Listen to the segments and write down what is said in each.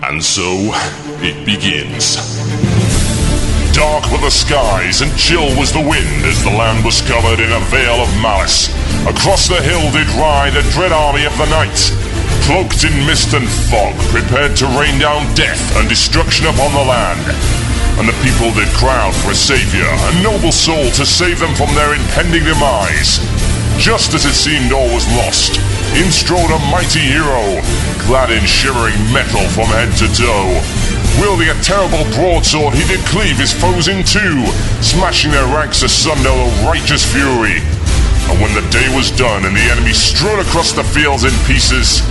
And so, it begins. Dark were the skies and chill was the wind as the land was covered in a veil of malice. Across the hill did ride a dread army of the night, cloaked in mist and fog, prepared to rain down death and destruction upon the land. And the people did crowd for a savior, a noble soul to save them from their impending demise. Just as it seemed all was lost, in strode a mighty hero, clad in shivering metal from head to toe. Wielding a terrible broadsword, he did cleave his foes in two, smashing their ranks asunder with righteous fury. And when the day was done and the enemy strode across the fields in pieces,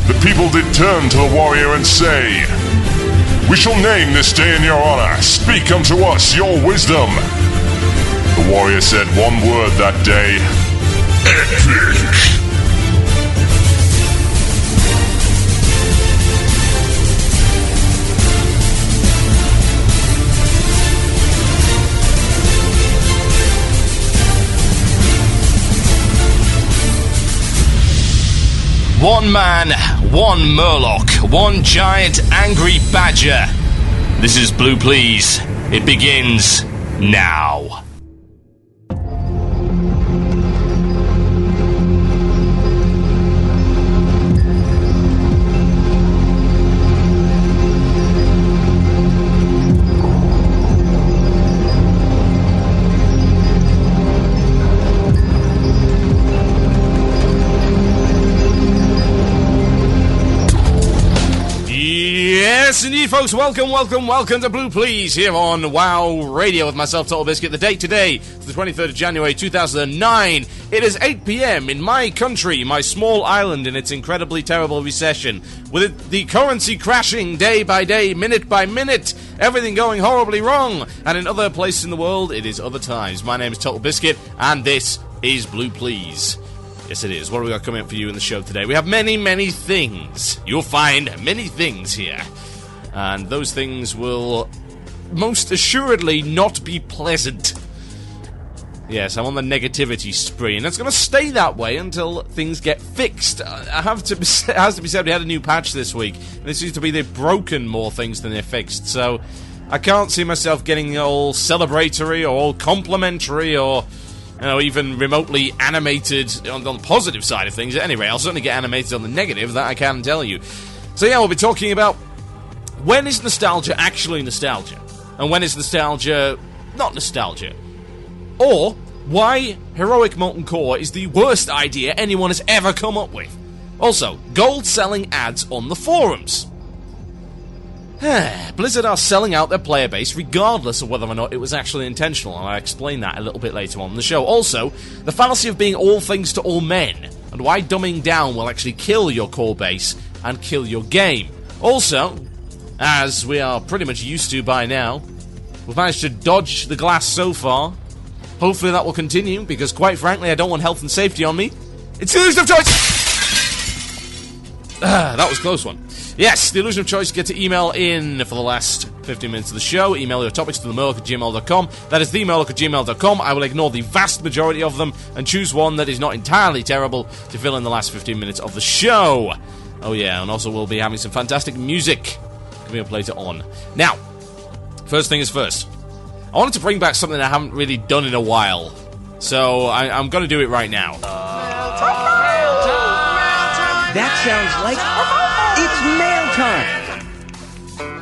the people did turn to the warrior and say, "We shall name this day in your honor. Speak unto us your wisdom." The warrior said one word that day: epic. One man, one murloc, one giant angry badger. This is Blue Plz. It begins now. Yes, indeed, folks. Welcome to Blue Plz here on WoW Radio with myself, TotalBiscuit. The date today is the 23rd of January, 2009. It is 8 p.m. in my country, my small island in its incredibly terrible recession, with the currency crashing day by day, minute by minute, everything going horribly wrong. And in other places in the world, it is other times. My name is TotalBiscuit, and this is Blue Plz. Yes, it is. What have we got coming up for you in the show today? We have many, many things. You'll find many things here. And those things will most assuredly not be pleasant. Yes, I'm on the negativity spree, and it's going to stay that way until things get fixed. It has to be said, we had a new patch this week, and it seems to be they've broken more things than they've fixed, so I can't see myself getting all celebratory or all complimentary or, you know, even remotely animated on the positive side of things. Anyway, I'll certainly get animated on the negative, that I can tell you. So yeah, we'll be talking about when is nostalgia actually nostalgia, and when is nostalgia not nostalgia, or why heroic molten core is the worst idea anyone has ever come up with. Also, gold selling ads on the forums. Blizzard are selling out their player base regardless of whether or not it was actually intentional, and I'll explain that a little bit later on in the show. Also, the fallacy of being all things to all men, and why dumbing down will actually kill your core base and kill your game. Also, as we are pretty much used to by now, we've managed to dodge the glass so far. Hopefully that will continue, because quite frankly, I don't want health and safety on me. It's the illusion of choice! That was a close one. Yes, the illusion of choice. Get to email in for the last 15 minutes of the show. Email your topics to themurloc@gmail.com. That is themurloc@gmail.com. I will ignore the vast majority of them and choose one that is not entirely terrible to fill in the last 15 minutes of the show. Oh yeah, and also we'll be having some fantastic music coming up later on. Now, first thing is first. I wanted to bring back something I haven't really done in a while, so I'm going to do it right now. That sounds like it's mail time.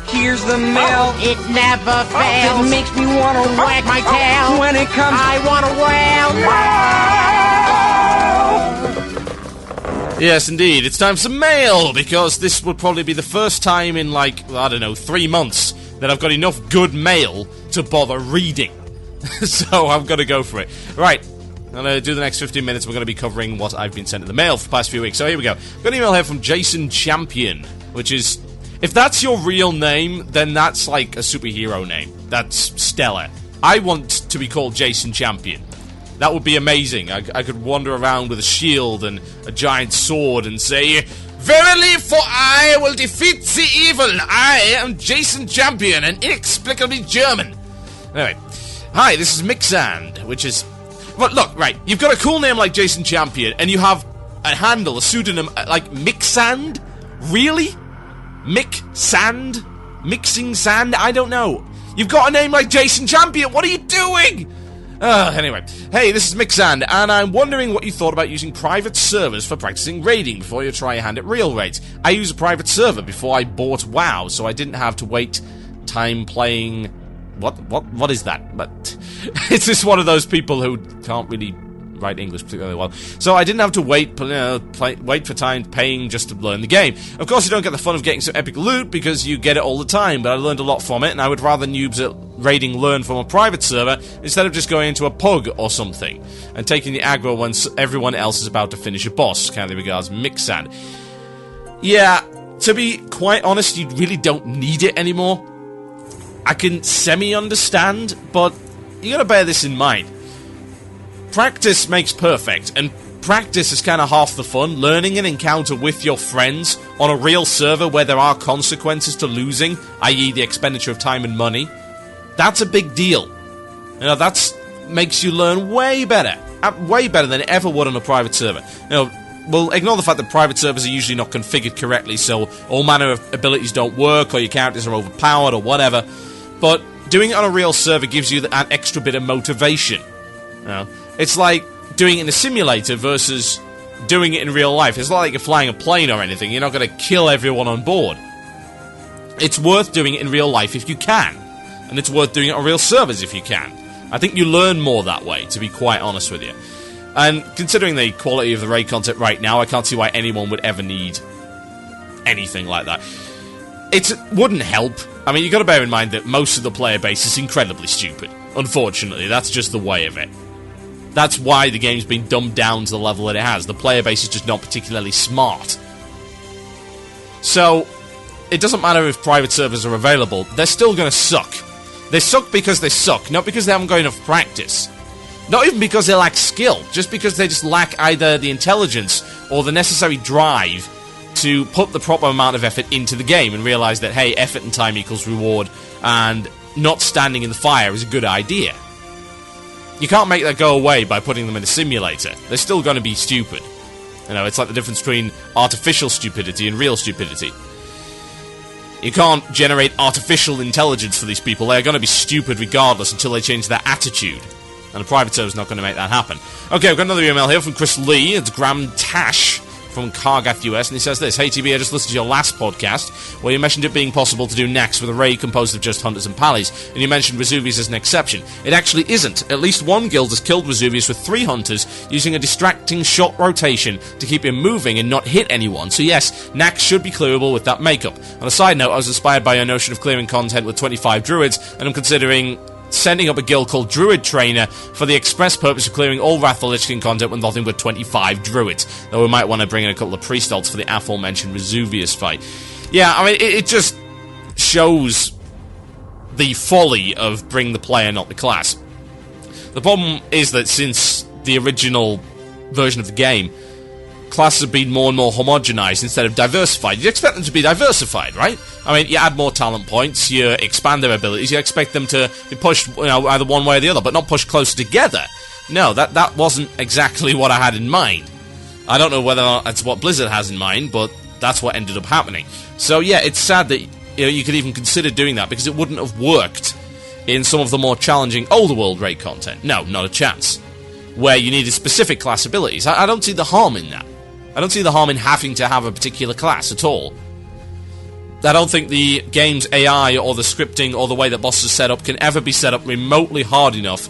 Here's the mail. Oh, it never fails. It makes me want to wag my tail. When it comes, I want to wail. Yes, indeed. It's time for some mail, because this will probably be the first time in, like, I don't know, 3 months that I've got enough good mail to bother reading. So I'm going to go for it. Right. I'm going to do the next 15 minutes. We're going to be covering what I've been sent in the mail for the past few weeks. So here we go. I've got an email here from Jason Champion, which is, if that's your real name, then that's like a superhero name. That's stellar. I want to be called Jason Champion. That would be amazing. I could wander around with a shield and a giant sword and say, "Verily, for I will defeat the evil. I am Jason Champion, an inexplicably German." Anyway, hi, this is Mixand, which is... But look, right, you've got a cool name like Jason Champion, and you have a handle, a pseudonym like Mixand? Really? Mixing Sand? I don't know. You've got a name like Jason Champion. What are you doing? Anyway. Hey, this is Mixand, and I'm wondering what you thought about using private servers for practicing raiding before you try your hand at real raids. I used a private server before I bought WoW, so I didn't have to wait time playing... What is that? But it's just one of those people who can't really write English particularly well. So I didn't have to wait for time paying just to learn the game. Of course, you don't get the fun of getting some epic loot because you get it all the time, but I learned a lot from it, and I would rather noobs at raiding learn from a private server instead of just going into a pug or something and taking the aggro when everyone else is about to finish a boss. Kindly regards, Mixad. Yeah, to be quite honest, you really don't need it anymore. I can semi-understand, but you gotta bear this in mind. Practice makes perfect, and practice is kind of half the fun. Learning an encounter with your friends on a real server where there are consequences to losing, i.e. the expenditure of time and money, that's a big deal. You know, that makes you learn way better than it ever would on a private server. You know, we'll ignore the fact that private servers are usually not configured correctly, so all manner of abilities don't work, or your characters are overpowered, or whatever. But doing it on a real server gives you an extra bit of motivation. You know? It's like doing it in a simulator versus doing it in real life. It's not like you're flying a plane or anything. You're not going to kill everyone on board. It's worth doing it in real life if you can. And it's worth doing it on real servers if you can. I think you learn more that way, to be quite honest with you. And considering the quality of the raid content right now, I can't see why anyone would ever need anything like that. It wouldn't help. I mean, you've got to bear in mind that most of the player base is incredibly stupid. Unfortunately, that's just the way of it. That's why the game's been dumbed down to the level that it has. The player base is just not particularly smart. So, it doesn't matter if private servers are available, they're still going to suck. They suck because they suck, not because they haven't got enough practice. Not even because they lack skill, just because they just lack either the intelligence or the necessary drive to put the proper amount of effort into the game and realise that, hey, effort and time equals reward, and not standing in the fire is a good idea. You can't make that go away by putting them in a simulator. They're still going to be stupid. You know, it's like the difference between artificial stupidity and real stupidity. You can't generate artificial intelligence for these people. They're going to be stupid regardless until they change their attitude. And a private server's not going to make that happen. Okay, we've got another email here from Chris Lee. It's Graham Tash from Cargath US, and he says this: Hey TB, I just listened to your last podcast where you mentioned it being possible to do next with a raid composed of just hunters and pallies, and you mentioned Vesuvius as an exception. It actually isn't. At least one guild has killed Vesuvius with 3 hunters using a distracting shot rotation to keep him moving and not hit anyone, so yes, Nax should be clearable with that makeup. On a side note, I was inspired by your notion of clearing content with 25 druids, and I'm considering sending up a guild called Druid Trainer for the express purpose of clearing all Wrath the Lich King content with nothing but 25 druids. Though we might want to bring in a couple of priest alts for the aforementioned Vesuvius fight. Yeah, I mean, it just shows the folly of bring the player, not the class. The problem is that since the original version of the game, classes have been more and more homogenized instead of diversified. You'd expect them to be diversified, right? I mean, you add more talent points, you expand their abilities, you expect them to be pushed, you know, either one way or the other, but not pushed closer together. No, that wasn't exactly what I had in mind. I don't know whether or not that's what Blizzard has in mind, but that's what ended up happening. So yeah, it's sad that you could even consider doing that, because it wouldn't have worked in some of the more challenging older world raid content. No, not a chance. Where you needed specific class abilities. I don't see the harm in that. I don't see the harm in having to have a particular class at all. I don't think the game's AI or the scripting or the way that bosses are set up can ever be set up remotely hard enough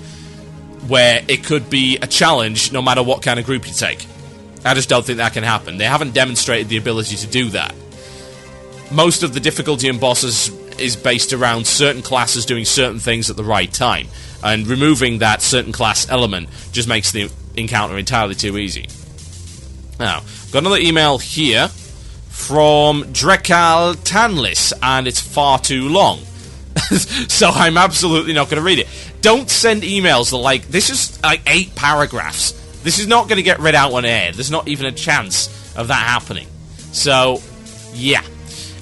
where it could be a challenge no matter what kind of group you take. I just don't think that can happen. They haven't demonstrated the ability to do that. Most of the difficulty in bosses is based around certain classes doing certain things at the right time, and removing that certain class element just makes the encounter entirely too easy. Now, got another email here from Drekal Tanlis, and it's far too long. So I'm absolutely not going to read it. Don't send emails that, like, this is like 8 paragraphs. This is not going to get read out on air. There's not even a chance of that happening. So, yeah.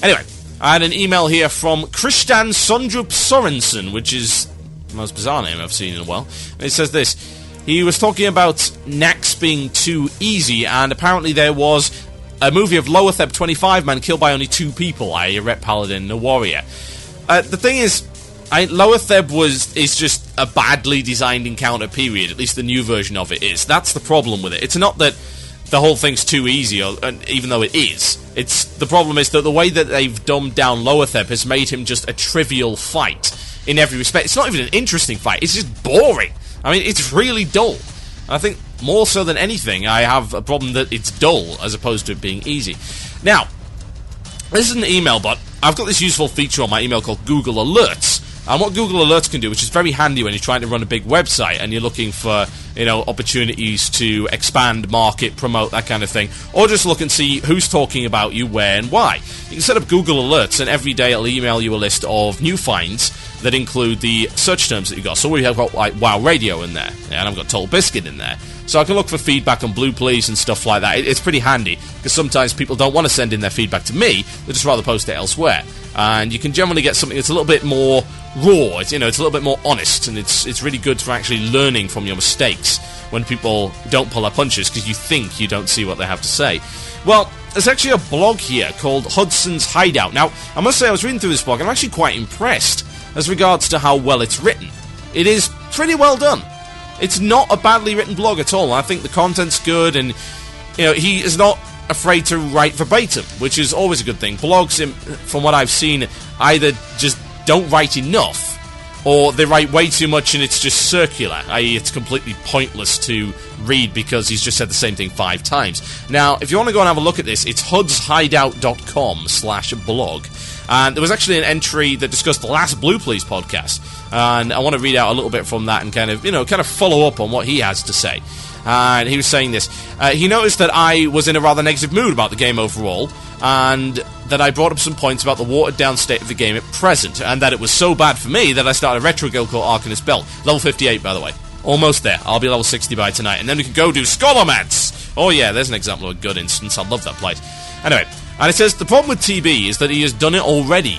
Anyway, I had an email here from Christian Sondrup Sorensen, which is the most bizarre name I've seen in a while. And it says this: he was talking about Nax being too easy, and apparently there was a movie of Loatheb 25 man killed by only 2 people, i.e. a Ret Paladin and a warrior. The thing is, Loatheb is just a badly designed encounter, period. At least the new version of it is. That's the problem with it. It's not that the whole thing's too easy, even though it is. The problem is that the way that they've dumbed down Loatheb has made him just a trivial fight in every respect. It's not even an interesting fight. It's just boring. I mean, it's really dull. I think more so than anything, I have a problem that it's dull as opposed to it being easy. Now, this is an email bot. I've got this useful feature on my email called Google Alerts. And what Google Alerts can do, which is very handy when you're trying to run a big website and you're looking for, opportunities to expand, market, promote, that kind of thing, or just look and see who's talking about you, where, and why. You can set up Google Alerts, and every day it'll email you a list of new finds that include the search terms that you got. So we have got like WoW Radio in there, and I've got TotalBiscuit in there. So I can look for feedback on Blue Plz and stuff like that. It's pretty handy, because sometimes people don't want to send in their feedback to me, they'd just rather post it elsewhere. And you can generally get something that's a little bit more raw, it's a little bit more honest, and it's really good for actually learning from your mistakes when people don't pull their punches because you think you don't see what they have to say. Well, there's actually a blog here called Hudson's Hideout. Now, I must say I was reading through this blog and I'm actually quite impressed as regards to how well it's written. It is pretty well done. It's not a badly written blog at all. I think the content's good, and he is not afraid to write verbatim, which is always a good thing. Blogs, from what I've seen, either just don't write enough, or they write way too much and it's just circular, i.e. it's completely pointless to read because he's just said the same thing 5 times. Now, if you want to go and have a look at this, it's hudshideout.com/blog. And there was actually an entry that discussed the last Blue Plz podcast, and I want to read out a little bit from that and kind of follow up on what he has to say. And he was saying this. He noticed that I was in a rather negative mood about the game overall, and that I brought up some points about the watered-down state of the game at present, and that it was so bad for me that I started a retro guild called Arcanist Belt. Level 58, by the way. Almost there. I'll be level 60 by tonight, and then we can go do Scholarmats! Oh yeah, there's an example of a good instance. I love that place. Anyway, and it says, the problem with TB is that he has done it already.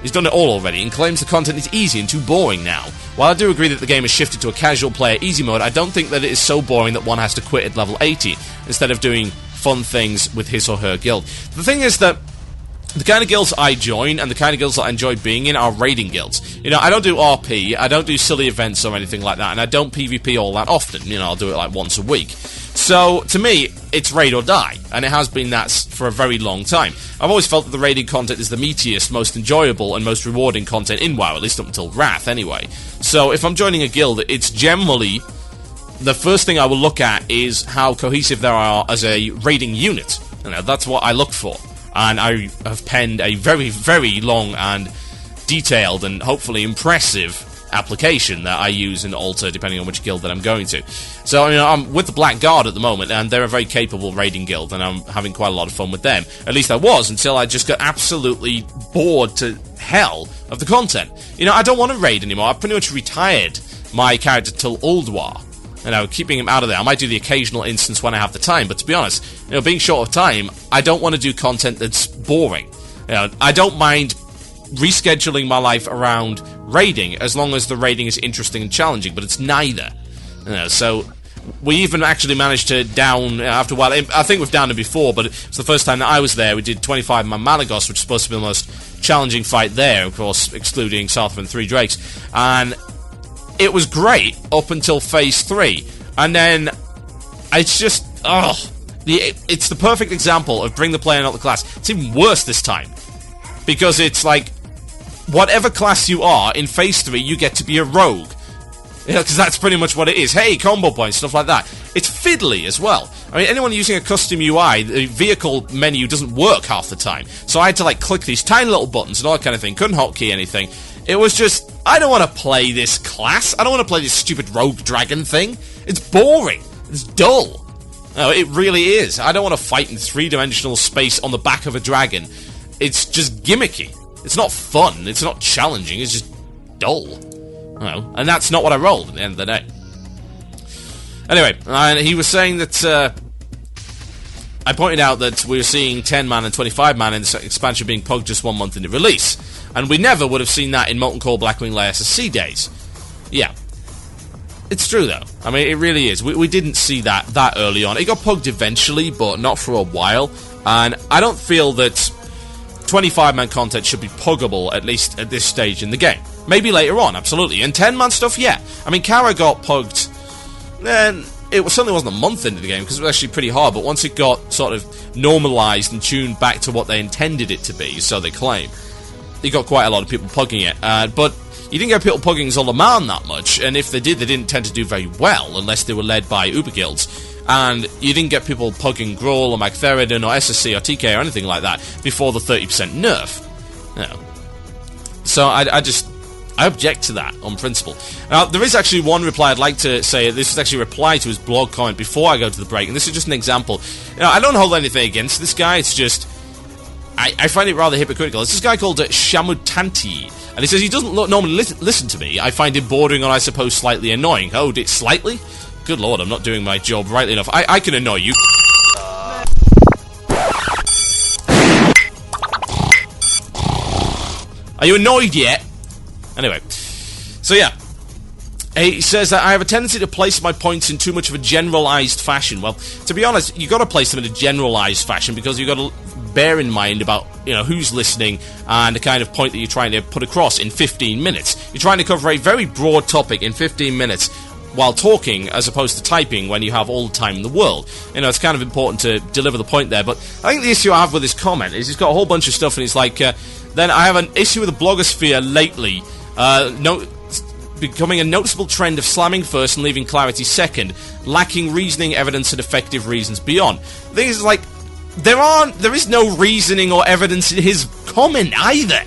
He's done it all already, and claims the content is easy and too boring now. While I do agree that the game has shifted to a casual player easy mode, I don't think that it is so boring that one has to quit at level 80, instead of doing fun things with his or her guild. The thing is that the kind of guilds I join and the kind of guilds that I enjoy being in are raiding guilds. I don't do RP, I don't do silly events or anything like that, and I don't PvP all that often. I'll do it like once a week. So, to me, it's raid or die, and it has been that for a very long time. I've always felt that the raiding content is the meatiest, most enjoyable, and most rewarding content in WoW, at least up until Wrath, anyway. So, if I'm joining a guild, it's generally the first thing I will look at is how cohesive they are as a raiding unit. That's what I look for. And I have penned a very, very long and detailed and hopefully impressive application that I use and alter depending on which guild that I'm going to. So, I'm with the Black Guard at the moment, and they're a very capable raiding guild, and I'm having quite a lot of fun with them. At least I was, until I just got absolutely bored to hell of the content. I don't want to raid anymore. I've pretty much retired my character till Ulduar. Keeping him out of there. I might do the occasional instance when I have the time, but to be honest, being short of time, I don't want to do content that's boring. I don't mind rescheduling my life around raiding, as long as the raiding is interesting and challenging, but it's neither. So, we even actually managed to down, after a while, I think we've downed it before, but it's the first time that I was there, we did 25-man Malagos, which is supposed to be the most challenging fight there, of course, excluding Southern 3 Drakes, and it was great up until Phase 3, and then it's just, it's the perfect example of bring the player, not the class. It's even worse this time, because it's like, whatever class you are, in Phase 3, you get to be a rogue. Because that's pretty much what it is. Hey, combo points, stuff like that. It's fiddly as well. Anyone using a custom UI, the vehicle menu doesn't work half the time. So I had to, click these tiny little buttons and all that kind of thing. Couldn't hotkey anything. It was just, I don't want to play this class. I don't want to play this stupid rogue dragon thing. It's boring. It's dull. No, it really is. I don't want to fight in 3-dimensional space on the back of a dragon. It's just gimmicky. It's not fun, it's not challenging, it's just dull. And that's not what I rolled at the end of the day. Anyway, and he was saying that, I pointed out that we were seeing 10-man and 25-man in the expansion being pugged just 1 month into release. And we never would have seen that in Molten Core Blackwing Lair SSC days. Yeah. It's true, though. It really is. We didn't see that early on. It got pugged eventually, but not for a while. And I don't feel that 25-man content should be puggable, at least at this stage in the game. Maybe later on, absolutely. And 10-man stuff, yeah. I mean, Kara got pugged, and it certainly wasn't a month into the game, because it was actually pretty hard, but once it got sort of normalised and tuned back to what they intended it to be, so they claim, you got quite a lot of people pugging it. But you didn't get people pugging Zolomon that much, and if they did, they didn't tend to do very well, unless they were led by Uber guilds. And you didn't get people pugging Grawl or Magtheridon or SSC or TK or anything like that before the 30% nerf. No. So I object to that on principle. Now, there is actually one reply I'd like to say. This is actually a reply to his blog comment before I go to the break, and this is just an example. I don't hold anything against this guy, it's just I find it rather hypocritical. It's this guy called Shamutanti, and he says he doesn't normally listen to me. I find him bordering on, I suppose, slightly annoying. Oh, slightly? Good lord, I'm not doing my job rightly enough. I can annoy you. Are you annoyed yet? Anyway, so yeah. He says that I have a tendency to place my points in too much of a generalised fashion. Well, to be honest, you've got to place them in a generalised fashion because you've got to bear in mind about, who's listening and the kind of point that you're trying to put across in 15 minutes. You're trying to cover a very broad topic in 15 minutes while talking, as opposed to typing when you have all the time in the world. It's kind of important to deliver the point there, but I think the issue I have with this comment is he's got a whole bunch of stuff, and he's like, then I have an issue with the blogosphere lately, becoming a noticeable trend of slamming first and leaving clarity second, lacking reasoning, evidence, and effective reasons beyond. The thing is, like, there is no reasoning or evidence in his comment either.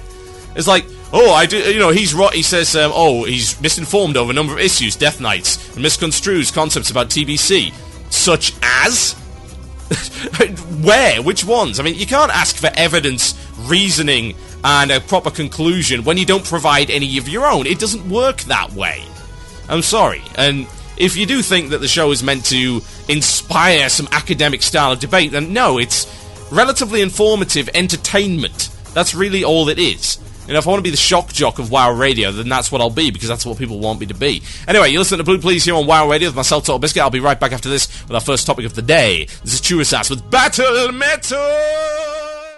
It's like, he's right. He says, he's misinformed over a number of issues, Death Knights, and misconstrues concepts about TBC, such as? Where? Which ones? I mean, you can't ask for evidence, reasoning, and a proper conclusion when you don't provide any of your own. It doesn't work that way. I'm sorry. And if you do think that the show is meant to inspire some academic style of debate, then no, it's relatively informative entertainment. That's really all it is. If I want to be the shock jock of WoW Radio, then that's what I'll be, because that's what people want me to be. Anyway, you listen to Blue Plz here on WoW Radio with myself, TotalBiscuit. I'll be right back after this with our first topic of the day. This is Churasas with Battle Metal!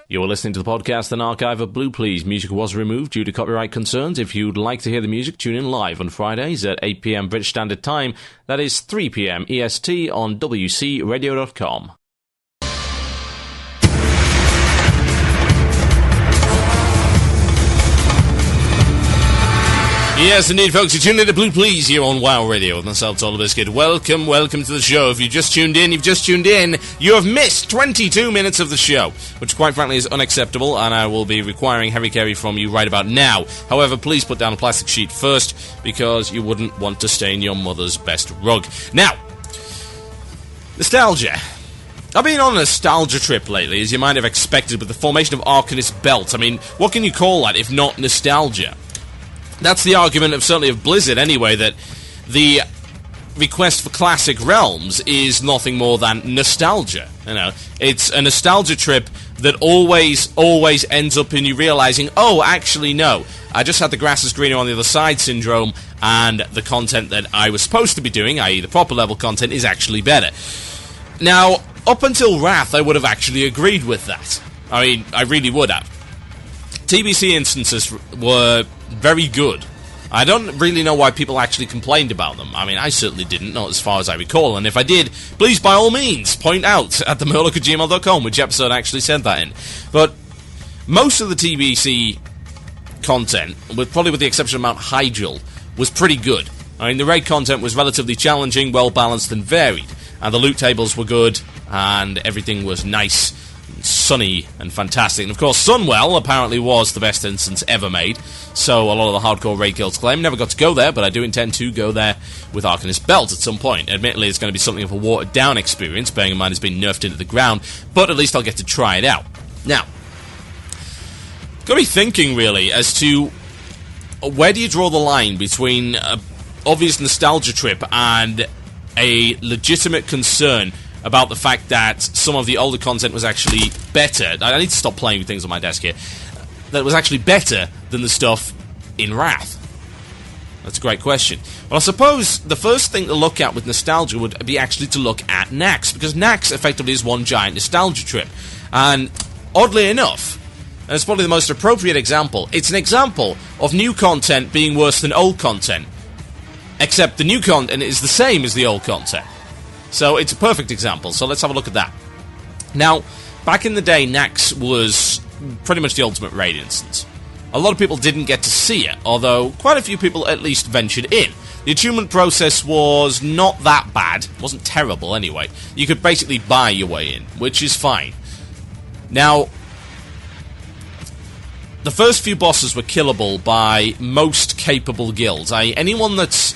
You're listening to the podcast and archive of Blue Plz. Music was removed due to copyright concerns. If you'd like to hear the music, tune in live on Fridays at 8 p.m. British Standard Time. That is 3 p.m. EST on WCRadio.com. Yes, indeed, folks. You're tuned in to Blue Plz here on WoW Radio with myself, TotalBiscuit. Welcome to the show. If you've just tuned in, you have missed 22 minutes of the show, which quite frankly is unacceptable, and I will be requiring heavy carry from you right about now. However, please put down a plastic sheet first, because you wouldn't want to stain your mother's best rug. Now, nostalgia. I've been on a nostalgia trip lately, as you might have expected, with the formation of Arcanist Belt. I mean, what can you call that if not nostalgia? That's the argument of certainly of Blizzard anyway, that the request for Classic Realms is nothing more than nostalgia. It's a nostalgia trip that always ends up in you realizing, oh, actually no, I just had the grass is greener on the other side syndrome, and the content that I was supposed to be doing, i.e. the proper level content, is actually better. Now, up until Wrath, I would have actually agreed with that. I mean, I really would have. TBC instances were very good. I don't really know why people actually complained about them. I mean, I certainly didn't, not as far as I recall, and if I did, please, by all means, point out at themurloc@gmail.com which episode I actually said that in. But most of the TBC content, probably with the exception of Mount Hyjal, was pretty good. I mean, the raid content was relatively challenging, well-balanced and varied, and the loot tables were good, and everything was nice, sunny and fantastic. And of course, Sunwell apparently was the best instance ever made, so a lot of the hardcore raid guilds claim. Never got to go there, but I do intend to go there with Arcanist Belt at some point. Admittedly, it's going to be something of a watered down experience, bearing in mind it's been nerfed into the ground, but at least I'll get to try it out. Now, got to be thinking really as to where do you draw the line between an obvious nostalgia trip and a legitimate concern about the fact that some of the older content was actually better. I need to stop playing with things on my desk here. That was actually better than the stuff in Wrath. That's a great question. Well, I suppose the first thing to look at with nostalgia would be actually to look at Naxx, because Naxx effectively is one giant nostalgia trip. And oddly enough, and it's probably the most appropriate example, it's an example of new content being worse than old content. Except the new content is the same as the old content. So it's a perfect example, so let's have a look at that. Now, back in the day, Nax was pretty much the ultimate raid instance. A lot of people didn't get to see it, although quite a few people at least ventured in. The attunement process was not that bad, it wasn't terrible anyway. You could basically buy your way in, which is fine. Now, the first few bosses were killable by most capable guilds. Anyone that's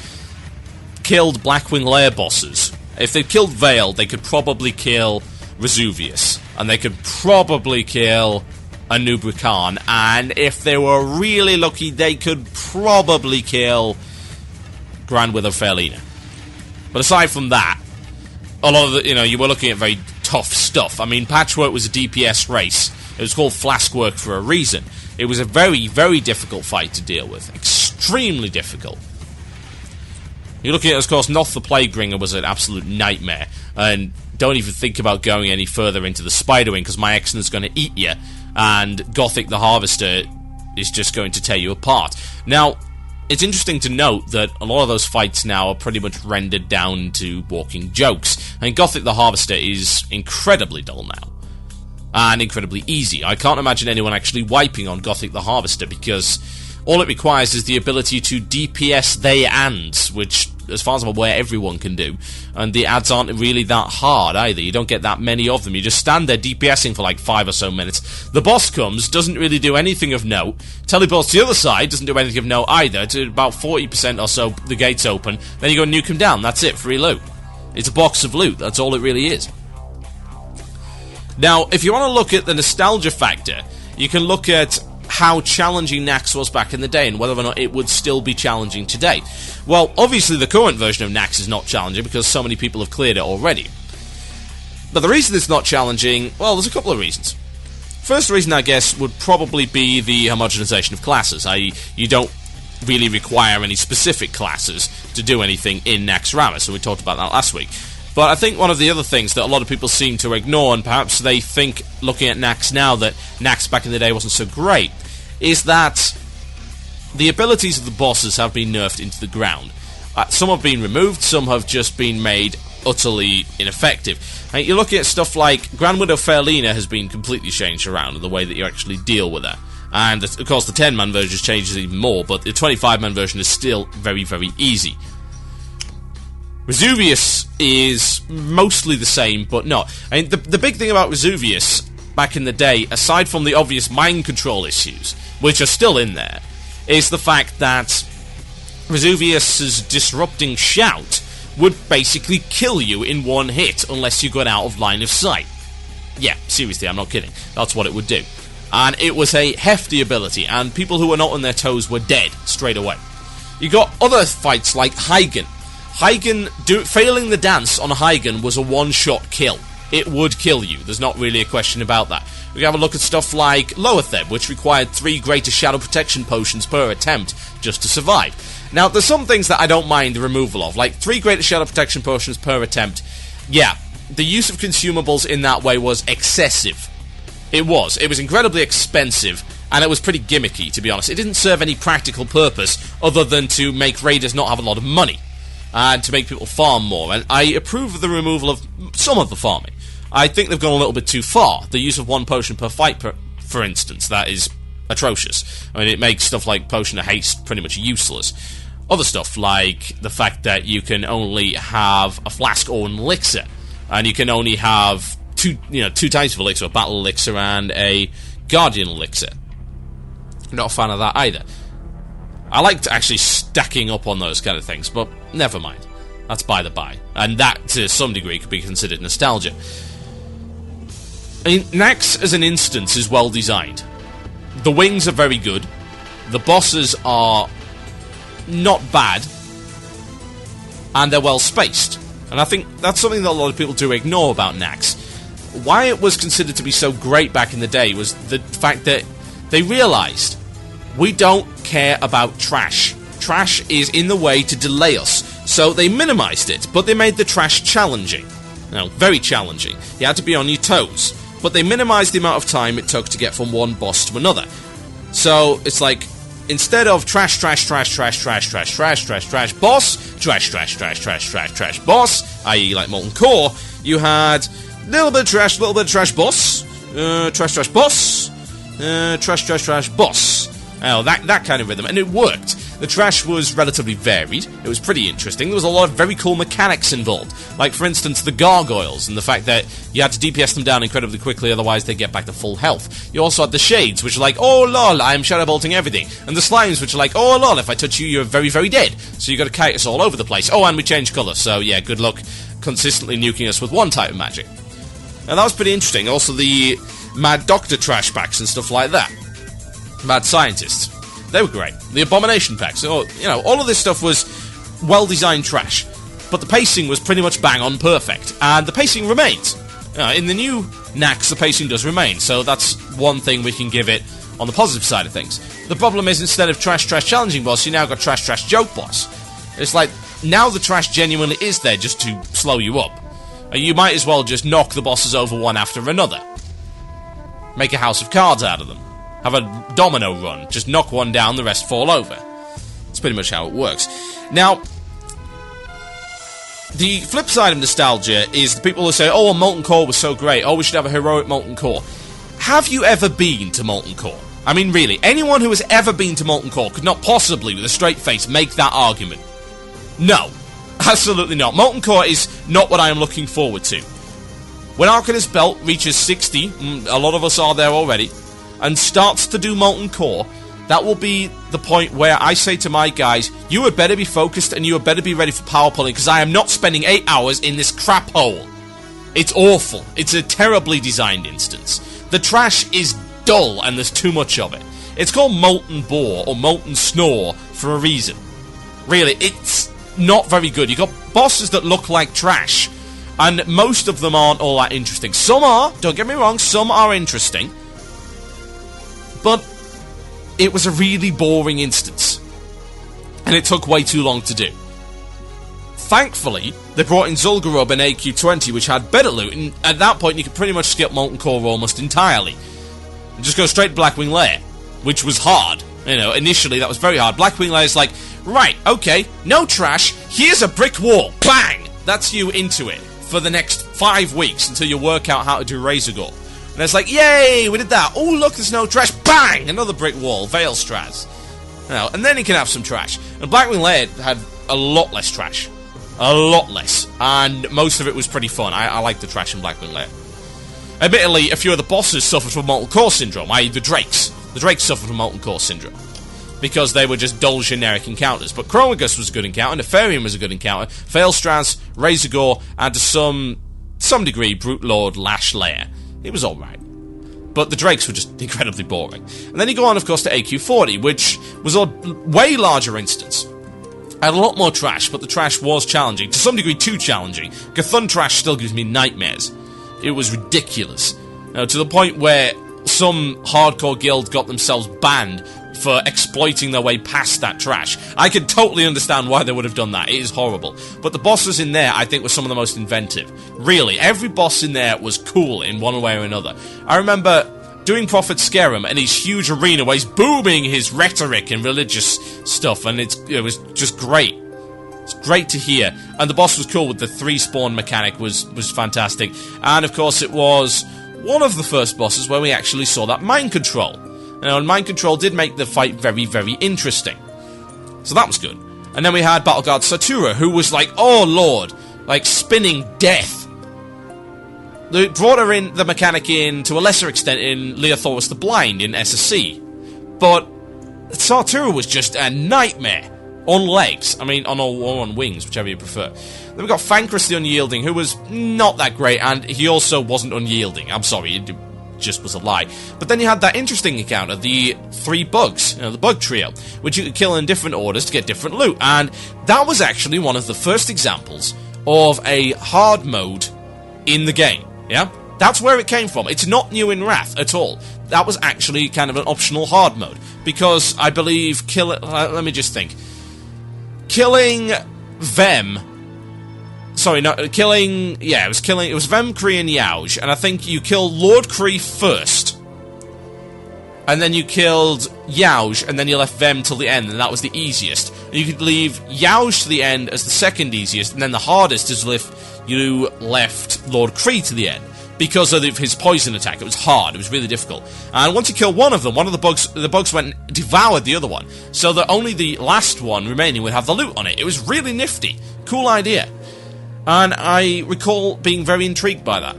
killed Blackwing Lair bosses, if they killed Veil, they could probably kill Vesuvius, and they could probably kill Anubra Khan, and if they were really lucky, they could probably kill Grand Widow Fairlina. But aside from that, a lot of the, you were looking at very tough stuff. I mean, Patchwork was a DPS race. It was called Flaskwork for a reason. It was a very, very difficult fight to deal with. Extremely difficult. You're looking at, of course, Noth the Plaguebringer was an absolute nightmare. And don't even think about going any further into the Spiderwing, because my Excellent's going to eat you. And Gothic the Harvester is just going to tear you apart. Now, it's interesting to note that a lot of those fights now are pretty much rendered down to walking jokes. I mean, Gothic the Harvester is incredibly dull now. And incredibly easy. I can't imagine anyone actually wiping on Gothic the Harvester, because all it requires is the ability to DPS they ands, which, as far as I'm aware, everyone can do. And the ads aren't really that hard either. You don't get that many of them. You just stand there DPSing for like 5 or so minutes. The boss comes, doesn't really do anything of note. Teleports to the other side, doesn't do anything of note either. To about 40% or so, the gates open. Then you go and nuke him down. That's it, free loot. It's a box of loot. That's all it really is. Now, if you want to look at the nostalgia factor, you can look at how challenging Nax was back in the day and whether or not it would still be challenging today. Well, obviously the current version of Nax is not challenging because so many people have cleared it already. But the reason it's not challenging, well, there's a couple of reasons. First reason, I guess, would probably be the homogenization of classes, i.e. you don't really require any specific classes to do anything in Naxxramas, so we talked about that last week. But I think one of the other things that a lot of people seem to ignore, and perhaps they think, looking at Nax now, that Nax back in the day wasn't so great, is that the abilities of the bosses have been nerfed into the ground. Some have been removed, some have just been made utterly ineffective. And you're looking at stuff like Grand Widow Fairlina has been completely changed around in the way that you actually deal with her. And, of course, the 10-man version changes even more, but the 25-man version is still very, very easy. Vesuvius is mostly the same, but not. I mean, the big thing about Vesuvius back in the day, aside from the obvious mind control issues, which are still in there, is the fact that Vesuvius's disrupting shout would basically kill you in one hit unless you got out of line of sight. Yeah, seriously, I'm not kidding. That's what it would do. And it was a hefty ability, and people who were not on their toes were dead straight away. You got other fights like Heigen. Failing the dance on Heigen was a one-shot kill. It would kill you. There's not really a question about that. We can have a look at stuff like Loatheb, which required 3 greater shadow protection potions per attempt just to survive. Now, there's some things that I don't mind the removal of, like 3 greater shadow protection potions per attempt. Yeah, the use of consumables in that way was excessive. It was incredibly expensive, and it was pretty gimmicky, to be honest. It didn't serve any practical purpose other than to make raiders not have a lot of money and to make people farm more, and I approve of the removal of some of the farming. I think they've gone a little bit too far. The use of 1 potion per fight, for instance, that is atrocious. I mean, it makes stuff like Potion of Haste pretty much useless. Other stuff, like the fact that you can only have a flask or an elixir, and you can only have two types of elixir, a battle elixir and a guardian elixir. Not a fan of that either. I liked actually stacking up on those kind of things, but never mind. That's by the by. And that, to some degree, could be considered nostalgia. I mean, Nax as an instance is well designed. The wings are very good. The bosses are not bad. And they're well spaced. And I think that's something that a lot of people do ignore about Nax. Why it was considered to be so great back in the day was the fact that they realised we don't care about trash. Trash is in the way to delay us. So they minimised it, but they made the trash challenging. Very challenging. You had to be on your toes. but they minimized the amount of time it took to get from one boss to another. So it's like, instead of trash, boss, trash, boss, i.e. like Molten Core, you had little bit of trash, boss, trash, boss, trash, boss. Oh, that kind of rhythm, and it worked. The trash was relatively varied. It was pretty interesting. There was a lot of very cool mechanics involved. Like, for instance, the gargoyles, and the fact that you had to DPS them down incredibly quickly, otherwise they get back to full health. You also had the shades, which are like, oh lol, I'm shadow bolting everything. And the slimes, which are like, oh lol, if I touch you, you're very, very dead. So you got to kite us all over the place. Oh, and we change colour, so yeah, good luck consistently nuking us with one type of magic. And that was pretty interesting. Also, the Mad Doctor trash packs and stuff like that. Mad Scientists. They were great. The Abomination packs. All of this stuff was well-designed trash. But the pacing was pretty much bang-on perfect. And the pacing remains. In the new NACs, the pacing does remain. So that's one thing we can give it on the positive side of things. The problem is, instead of trash challenging boss, you now got trash joke boss. It's like, now the trash genuinely is there just to slow you up. You might as well just knock the bosses over one after another. Make a house of cards out of them. Have a domino run. Just knock one down, the rest fall over. That's pretty much how it works. Now, the flip side of nostalgia is the people who say, oh, Molten Core was so great. Oh, we should have a heroic Molten Core. Have you ever been to Molten Core? I mean, really, anyone who has ever been to Molten Core could not possibly, with a straight face, make that argument. No. Absolutely not. Molten Core is not what I am looking forward to. When Arcanist Belt reaches 60, a lot of us are there already, and starts to do Molten Core, that will be the point where I say to my guys, you had better be focused and you had better be ready for power pulling, because I am not spending 8 hours in this crap hole. It's awful. It's a terribly designed instance. The trash is dull and there's too much of it. It's called Molten Bore or Molten Snore for a reason. Really, it's not very good. You've got bosses that look like trash, and most of them aren't all that interesting. Some are, don't get me wrong, some are interesting, but it was a really boring instance, and it took way too long to do. Thankfully, they brought in Zul'Gurub and AQ20, which had better loot, and at that point you could pretty much skip Molten Core almost entirely. And just go straight to Blackwing Lair, which was hard. Initially that was very hard. Blackwing Lair is like, right, okay, no trash, here's a brick wall, bang! That's you into it for the next 5 weeks until you work out how to do Razor Gore. And it's like, yay, we did that. Oh, look, there's no trash. Bang! Another brick wall. Veil Straz. And then you can have some trash. And Blackwing Lair had a lot less trash. A lot less. And most of it was pretty fun. I like the trash in Blackwing Lair. Admittedly, a few of the bosses suffered from Molten Core Syndrome, i.e. the Drakes. The Drakes suffered from Molten Core Syndrome, because they were just dull, generic encounters. But Chromagus was a good encounter, Nefarian was a good encounter, Veil Straz, Razor Gore, and to some degree, Brute Lord Lash Lair. It was alright. But the Drakes were just incredibly boring. And then you go on, of course, to AQ40, which was a way larger instance. Had a lot more trash, but the trash was challenging. To some degree, too challenging. Cthulhu trash still gives me nightmares. It was ridiculous. To the point where some hardcore guild got themselves banned for exploiting their way past that trash. I can totally understand why they would have done that. It is horrible. But the bosses in there, I think, were some of the most inventive. Really, every boss in there was cool in one way or another. I remember doing Prophet Scarum in his huge arena where he's booming his rhetoric and religious stuff, and it was just great. It's great to hear. And the boss was cool with the 3-spawn mechanic, was fantastic. And of course it was one of the first bosses where we actually saw that mind control. And mind control did make the fight very, very interesting. So that was good. And then we had Battle Guard Satura, who was like, oh lord, like spinning death. They brought her in, the mechanic in, to a lesser extent in Leothorus the Blind in SSC. But Satura was just a nightmare. On legs. I mean, on wings, whichever you prefer. Then we got Thancred the Unyielding, who was not that great, and he also wasn't unyielding. I'm sorry, it just was a lie. But then you had that interesting encounter, the 3 bugs, the bug trio, which you could kill in different orders to get different loot. And that was actually one of the first examples of a hard mode in the game. Yeah? That's where it came from. It's not new in Wrath at all. That was actually kind of an optional hard mode. Because I believe let me just think. Killing them Sorry, no, killing... Yeah, it was Vem, Kree, and Yauj, and I think you killed Lord Kree first. And then you killed Yauj, and then you left Vem till the end, and that was the easiest. And you could leave Yauj to the end as the second easiest, and then the hardest is if you left Lord Kree to the end. Because of his poison attack. It was hard, it was really difficult. And once you kill one of them, one of the bugs went and devoured the other one. So that only the last one remaining would have the loot on it. It was really nifty. Cool idea. And I recall being very intrigued by that.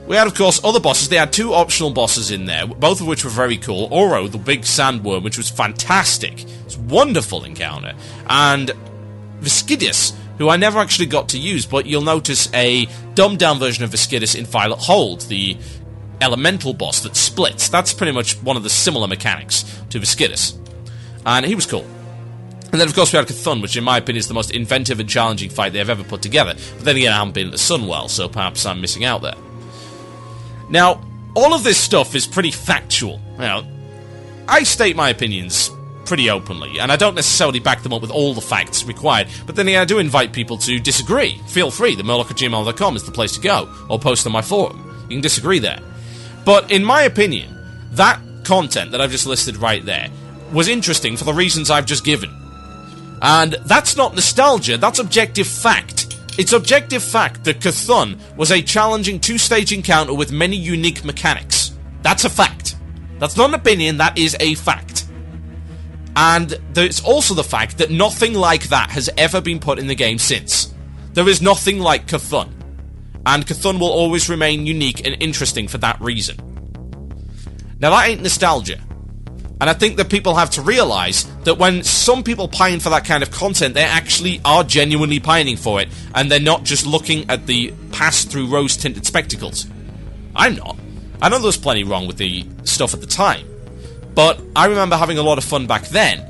We had, of course, other bosses. They had 2 optional bosses in there, both of which were very cool. Oro, the big sandworm, which was fantastic. It's a wonderful encounter. And Viscidus, who I never actually got to use, but you'll notice a dumbed-down version of Viscidus in Violet Hold, the elemental boss that splits. That's pretty much one of the similar mechanics to Viscidus. And he was cool. And then, of course, we had Cthulhu, which, in my opinion, is the most inventive and challenging fight they've ever put together. But then again, I haven't been at the Sunwell, so perhaps I'm missing out there. Now, all of this stuff is pretty factual. You know, I state my opinions pretty openly, and I don't necessarily back them up with all the facts required, but then I do invite people to disagree. Feel free, themurloc@gmail.com is the place to go, or post on my forum. You can disagree there. But in my opinion, that content that I've just listed right there was interesting for the reasons I've just given. And that's not nostalgia, that's objective fact. It's objective fact that Cthulhu was a challenging 2-stage encounter with many unique mechanics. That's a fact. That's not an opinion, that is a fact. And there's also the fact that nothing like that has ever been put in the game since. There is nothing like Cthulhu. And Cthulhu will always remain unique and interesting for that reason. Now that ain't nostalgia. And I think that people have to realise that when some people pine for that kind of content, they actually are genuinely pining for it, and they're not just looking at the past through rose-tinted spectacles. I'm not. I know there was plenty wrong with the stuff at the time, but I remember having a lot of fun back then,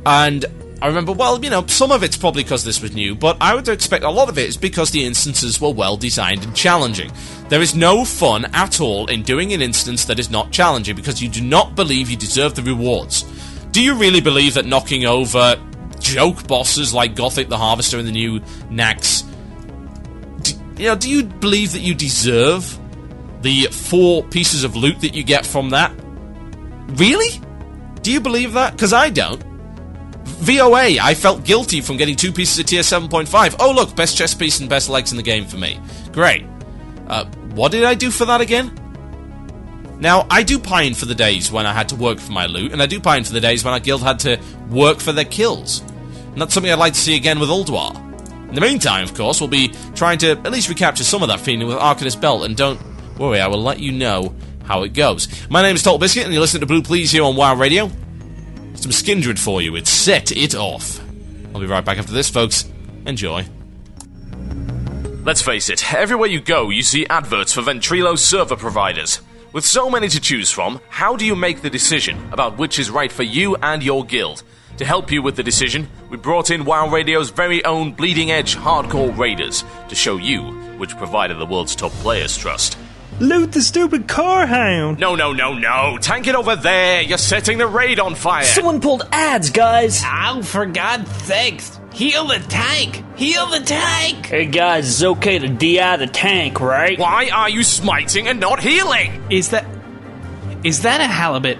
and I remember, well, you know, some of it's probably because this was new, but I would expect a lot of it is because the instances were well designed and challenging. There is no fun at all in doing an instance that is not challenging because you do not believe you deserve the rewards. Do you really believe that knocking over joke bosses like Gothic the Harvester and the new Nax, do you believe that you deserve the 4 pieces of loot that you get from that? Really? Do you believe that? Because I don't. VOA, I felt guilty from getting 2 pieces of tier 7.5. Oh look, best chest piece and best legs in the game for me. Great. What did I do for that again? Now, I do pine for the days when I had to work for my loot, and I do pine for the days when our guild had to work for their kills. And that's something I'd like to see again with Ulduar. In the meantime, of course, we'll be trying to at least recapture some of that feeling with Arcanist Belt, and don't worry, I will let you know how it goes. My name is TotalBiscuit, and you're listening to Blue Plz here on WoW Radio. Some Skindred for you. It's Set It Off. I'll be right back after this, folks. Enjoy. Let's face it, everywhere you go, you see adverts for Ventrilo server providers. With so many to choose from, how do you make the decision about which is right for you and your guild? To help you with the decision, we brought in WoW Radio's very own bleeding-edge hardcore raiders to show you which provider the world's top players trust. Loot the stupid car hound! No. Tank it over there! You're setting the raid on fire! Someone pulled ads, guys! Oh, for God's sakes! Heal the tank! Heal the tank! Hey guys, it's okay to DI the tank, right? Why are you smiting and not healing? Is that a halibut?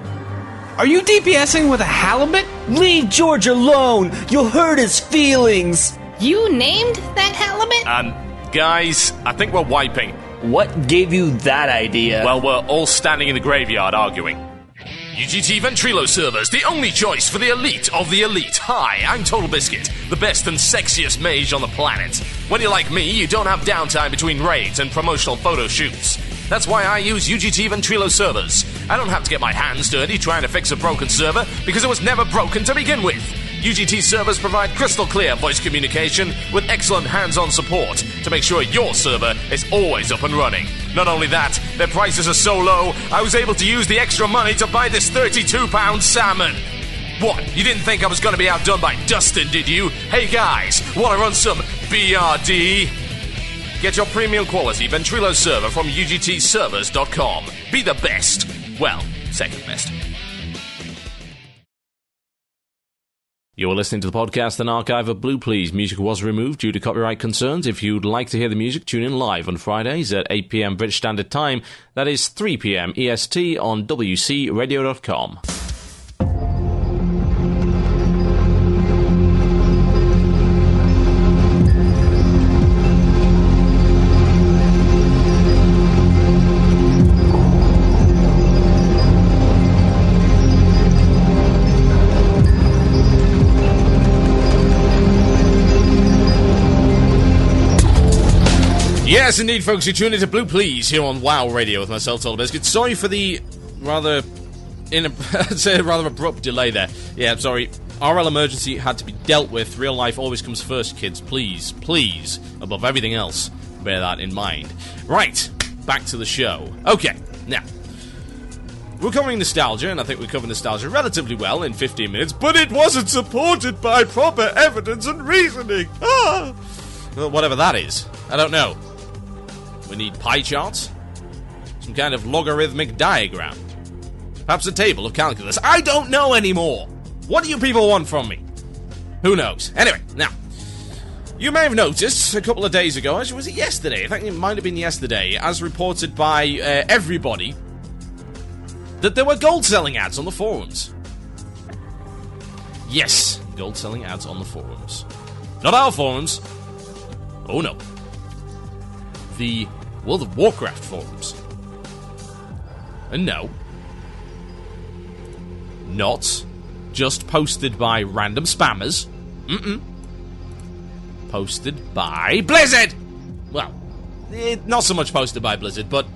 Are you DPSing with a halibut? Leave George alone! You'll hurt his feelings! You named that halibut? Guys, I think we're wiping. What gave you that idea? Well, we're all standing in the graveyard arguing. UGT Ventrilo servers, the only choice for the elite of the elite. Hi, I'm TotalBiscuit, the best and sexiest mage on the planet. When you're like me, you don't have downtime between raids and promotional photo shoots. That's why I use UGT Ventrilo servers. I don't have to get my hands dirty trying to fix a broken server because it was never broken to begin with. UGT servers provide crystal clear voice communication with excellent hands-on support to make sure your server is always up and running. Not only that, their prices are so low, I was able to use the extra money to buy this £32 salmon. What, you didn't think I was going to be outdone by Dustin, did you? Hey guys, want to run some BRD? Get your premium quality Ventrilo server from UGTservers.com. Be the best. Well, second best. You're listening to the podcast, an archive of Blue Plz. Music was removed due to copyright concerns. If you'd like to hear the music, tune in live on Fridays at 8 p.m. British Standard Time. That is 3 p.m. EST on WCRadio.com. Yes, indeed, folks, you're tuned into Blue Plz here on WoW Radio with myself, TotalBiscuit. Sorry for the rather abrupt delay there. Yeah, I'm sorry. RL emergency had to be dealt with. Real life always comes first, kids. Please, please, above everything else, bear that in mind. Right, back to the show. Okay, now, we're covering nostalgia, and I think we covered nostalgia relatively well in 15 minutes, but it wasn't supported by proper evidence and reasoning. Well, whatever that is. I don't know. We need pie charts? Some kind of logarithmic diagram? Perhaps a table of calculus? I don't know anymore! What do you people want from me? Who knows? Anyway, now, you may have noticed a couple of days ago, actually was it yesterday? I think it might have been yesterday, as reported by everybody, that there were gold selling ads on the forums. Yes, gold selling ads on the forums. Not our forums. Oh no. The World of Warcraft forums. And no. Not just posted by random spammers. Posted by Blizzard! Well, not so much posted by Blizzard, but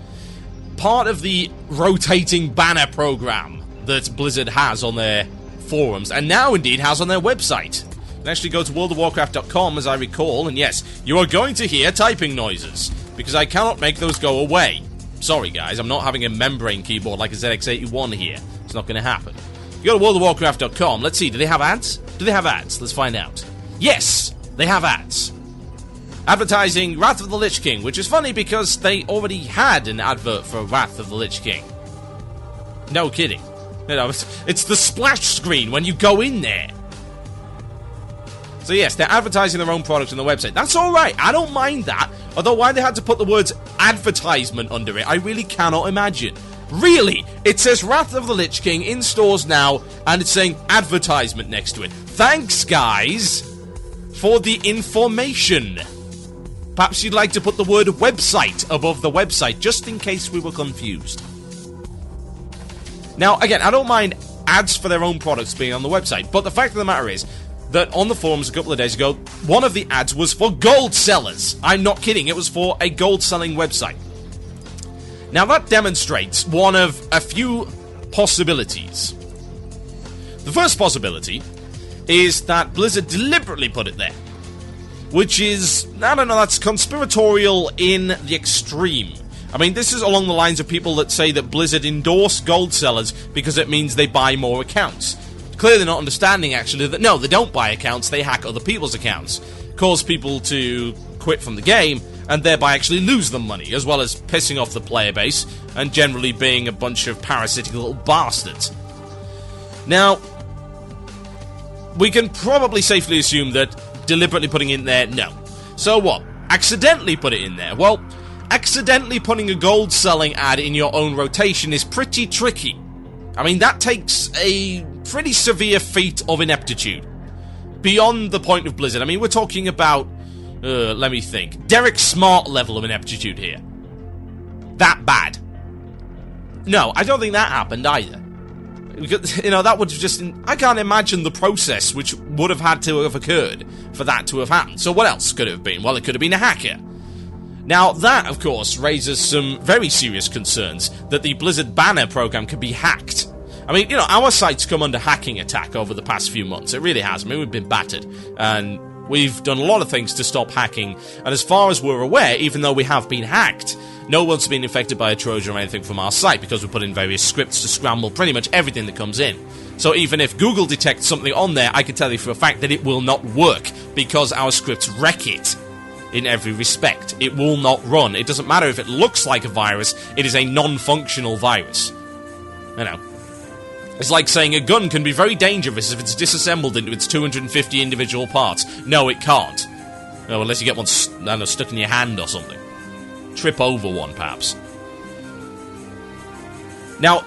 part of the rotating banner program that Blizzard has on their forums, and now indeed has on their website. You can actually go to worldofwarcraft.com, as I recall, and yes, you are going to hear typing noises, because I cannot make those go away. Sorry, guys, I'm not having a membrane keyboard like a ZX81 here. It's not going to happen. You go to worldofwarcraft.com, let's see, do they have ads? Do they have ads? Let's find out. Yes, they have ads. Advertising Wrath of the Lich King, which is funny because they already had an advert for Wrath of the Lich King. No kidding. You know, it's the splash screen when you go in there. So yes, they're advertising their own products on the website. That's alright, I don't mind that. Although why they had to put the words advertisement under it, I really cannot imagine. Really? It says Wrath of the Lich King in stores now, and it's saying advertisement next to it. Thanks, guys, for the information. Perhaps you'd like to put the word website above the website, just in case we were confused. Now, again, I don't mind ads for their own products being on the website, but the fact of the matter is that on the forums a couple of days ago, one of the ads was for gold sellers. I'm not kidding, it was for a gold-selling website. Now that demonstrates one of a few possibilities. The first possibility is that Blizzard deliberately put it there, which is, I don't know, that's conspiratorial in the extreme. I mean, this is along the lines of people that say that Blizzard endorse gold sellers because it means they buy more accounts. Clearly not understanding, actually, that no, they don't buy accounts, they hack other people's accounts, cause people to quit from the game, and thereby actually lose them money, as well as pissing off the player base, and generally being a bunch of parasitic little bastards. Now, we can probably safely assume that deliberately putting it in there, no. So what? Accidentally put it in there? Well, accidentally putting a gold-selling ad in your own rotation is pretty tricky. I mean, that takes a pretty severe feat of ineptitude. Beyond the point of Blizzard. I mean, we're talking about, let me think, Derek Smart level of ineptitude here. That bad. No, I don't think that happened either. Because, you know, that would have just... I can't imagine the process which would have had to have occurred for that to have happened. So what else could it have been? Well, it could have been a hacker. Now, that, of course, raises some very serious concerns that the Blizzard banner program could be hacked. I mean, you know, our site's come under hacking attack over the past few months. It really has. I mean, we've been battered. And we've done a lot of things to stop hacking. And as far as we're aware, even though we have been hacked, no one's been infected by a Trojan or anything from our site because we put in various scripts to scramble pretty much everything that comes in. So even if Google detects something on there, I can tell you for a fact that it will not work because our scripts wreck it. In every respect. It will not run. It doesn't matter if it looks like a virus, it is a non-functional virus. You know. It's like saying a gun can be very dangerous if it's disassembled into its 250 individual parts. No, it can't. No, unless you get one, I don't know, stuck in your hand or something. Trip over one, perhaps. Now,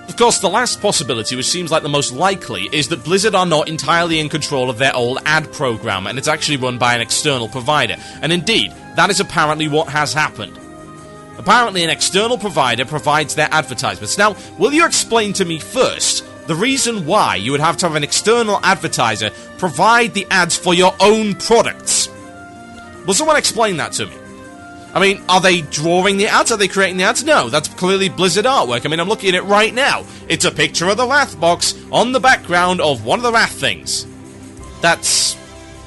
of course, the last possibility, which seems like the most likely, is that Blizzard are not entirely in control of their old ad program, and it's actually run by an external provider. And indeed, that is apparently what has happened. Apparently, an external provider provides their advertisements. Now, will you explain to me first the reason why you would have to have an external advertiser provide the ads for your own products? Will someone explain that to me? I mean, are they drawing the ads? Are they creating the ads? No, that's clearly Blizzard artwork. I mean, I'm looking at it right now. It's a picture of the Wrath box on the background of one of the Wrath things. That's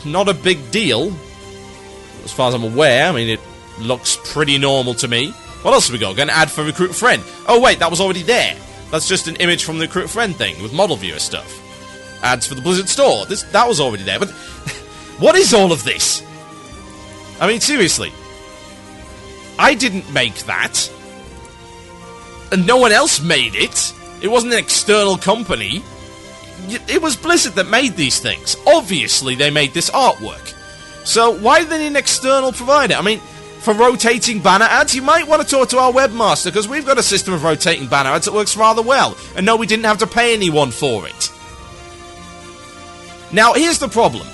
not a big deal, as far as I'm aware. I mean, it looks pretty normal to me. What else have we got? Got an ad for Recruit Friend. Oh, wait, that was already there. That's just an image from the Recruit Friend thing with model viewer stuff. Ads for the Blizzard store. That was already there. But what is all of this? I mean, seriously. I didn't make that. And no one else made it. It wasn't an external company. It was Blizzard that made these things. Obviously, they made this artwork. So, why do they need an external provider? I mean, for rotating banner ads, you might want to talk to our webmaster, because we've got a system of rotating banner ads that works rather well. And no, we didn't have to pay anyone for it. Now, here's the problem.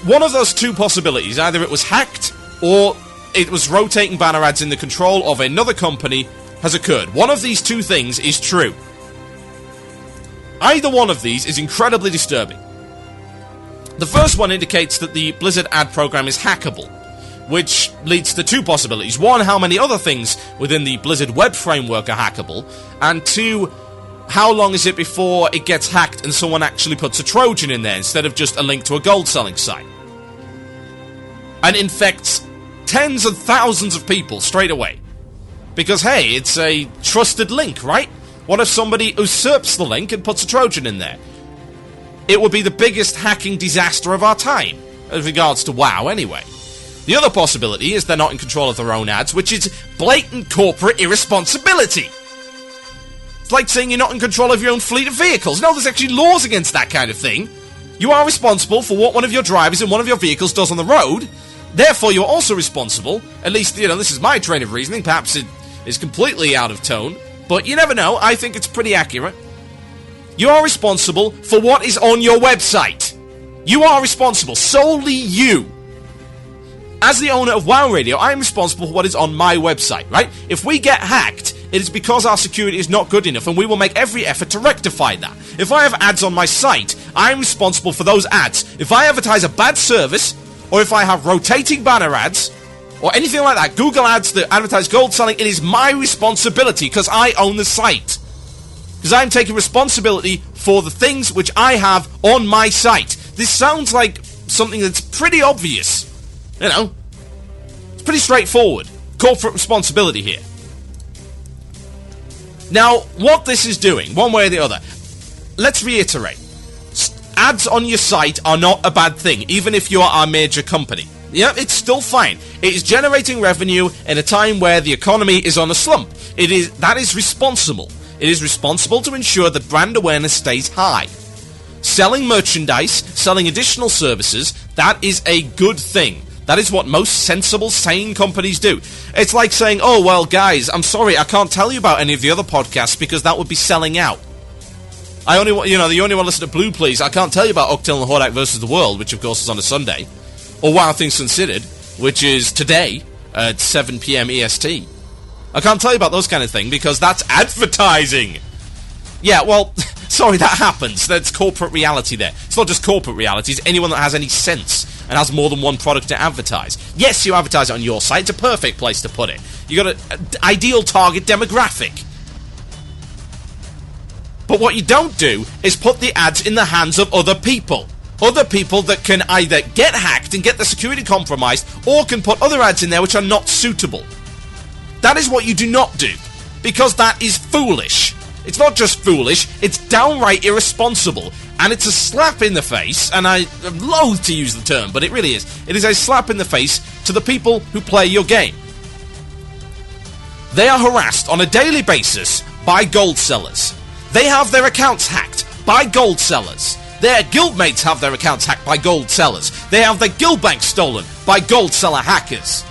One of those two possibilities, either it was hacked, or it was rotating banner ads in the control of another company, has occurred. One of these two things is true. Either one of these is incredibly disturbing. The first one indicates that the Blizzard ad program is hackable, which leads to two possibilities. One, how many other things within the Blizzard web framework are hackable, and two, how long is it before it gets hacked and someone actually puts a Trojan in there instead of just a link to a gold selling site and infects tens of thousands of people straight away. Because, hey, it's a trusted link, right? What if somebody usurps the link and puts a Trojan in there? It would be the biggest hacking disaster of our time, as regards to WoW, anyway. The other possibility is they're not in control of their own ads, which is blatant corporate irresponsibility. It's like saying you're not in control of your own fleet of vehicles. No, there's actually laws against that kind of thing. You are responsible for what one of your drivers in one of your vehicles does on the road. Therefore, you're also responsible, at least, you know, this is my train of reasoning, perhaps it is completely out of tone, but you never know, I think it's pretty accurate. You are responsible for what is on your website. You are responsible, solely you. As the owner of WoW Radio, I am responsible for what is on my website, right? If we get hacked, it is because our security is not good enough, and we will make every effort to rectify that. If I have ads on my site, I am responsible for those ads. If I advertise a bad service, or if I have rotating banner ads, or anything like that, Google ads that advertise gold selling, it is my responsibility, because I own the site. Because I'm taking responsibility for the things which I have on my site. This sounds like something that's pretty obvious. You know, it's pretty straightforward. Corporate responsibility here. Now, what this is doing, one way or the other, let's reiterate. Ads on your site are not a bad thing, even if you are a major company. Yeah, it's still fine. It is generating revenue in a time where the economy is on a slump. That is responsible. It is responsible to ensure that brand awareness stays high. Selling merchandise, selling additional services, that is a good thing. That is what most sensible, sane companies do. It's like saying, oh, well, guys, I'm sorry, I can't tell you about any of the other podcasts because that would be selling out. You only want to listen to Blue Plz. I can't tell you about Octil and Hordak versus the World, which of course is on a Sunday. Or Wild Things Considered, which is today at 7 PM EST. I can't tell you about those kind of things because that's advertising. Yeah, well, sorry, that happens. That's corporate reality there. It's not just corporate reality, it's anyone that has any sense and has more than one product to advertise. Yes, you advertise it on your site. It's a perfect place to put it. You got an ideal target demographic. But what you don't do is put the ads in the hands of other people. Other people that can either get hacked and get the security compromised, or can put other ads in there which are not suitable. That is what you do not do, because that is foolish. It's not just foolish, it's downright irresponsible, and it's a slap in the face, and I am loath to use the term, but it really is. It is a slap in the face to the people who play your game. They are harassed on a daily basis by gold sellers. They have their accounts hacked by gold sellers. Their guildmates have their accounts hacked by gold sellers. They have their guild banks stolen by gold seller hackers.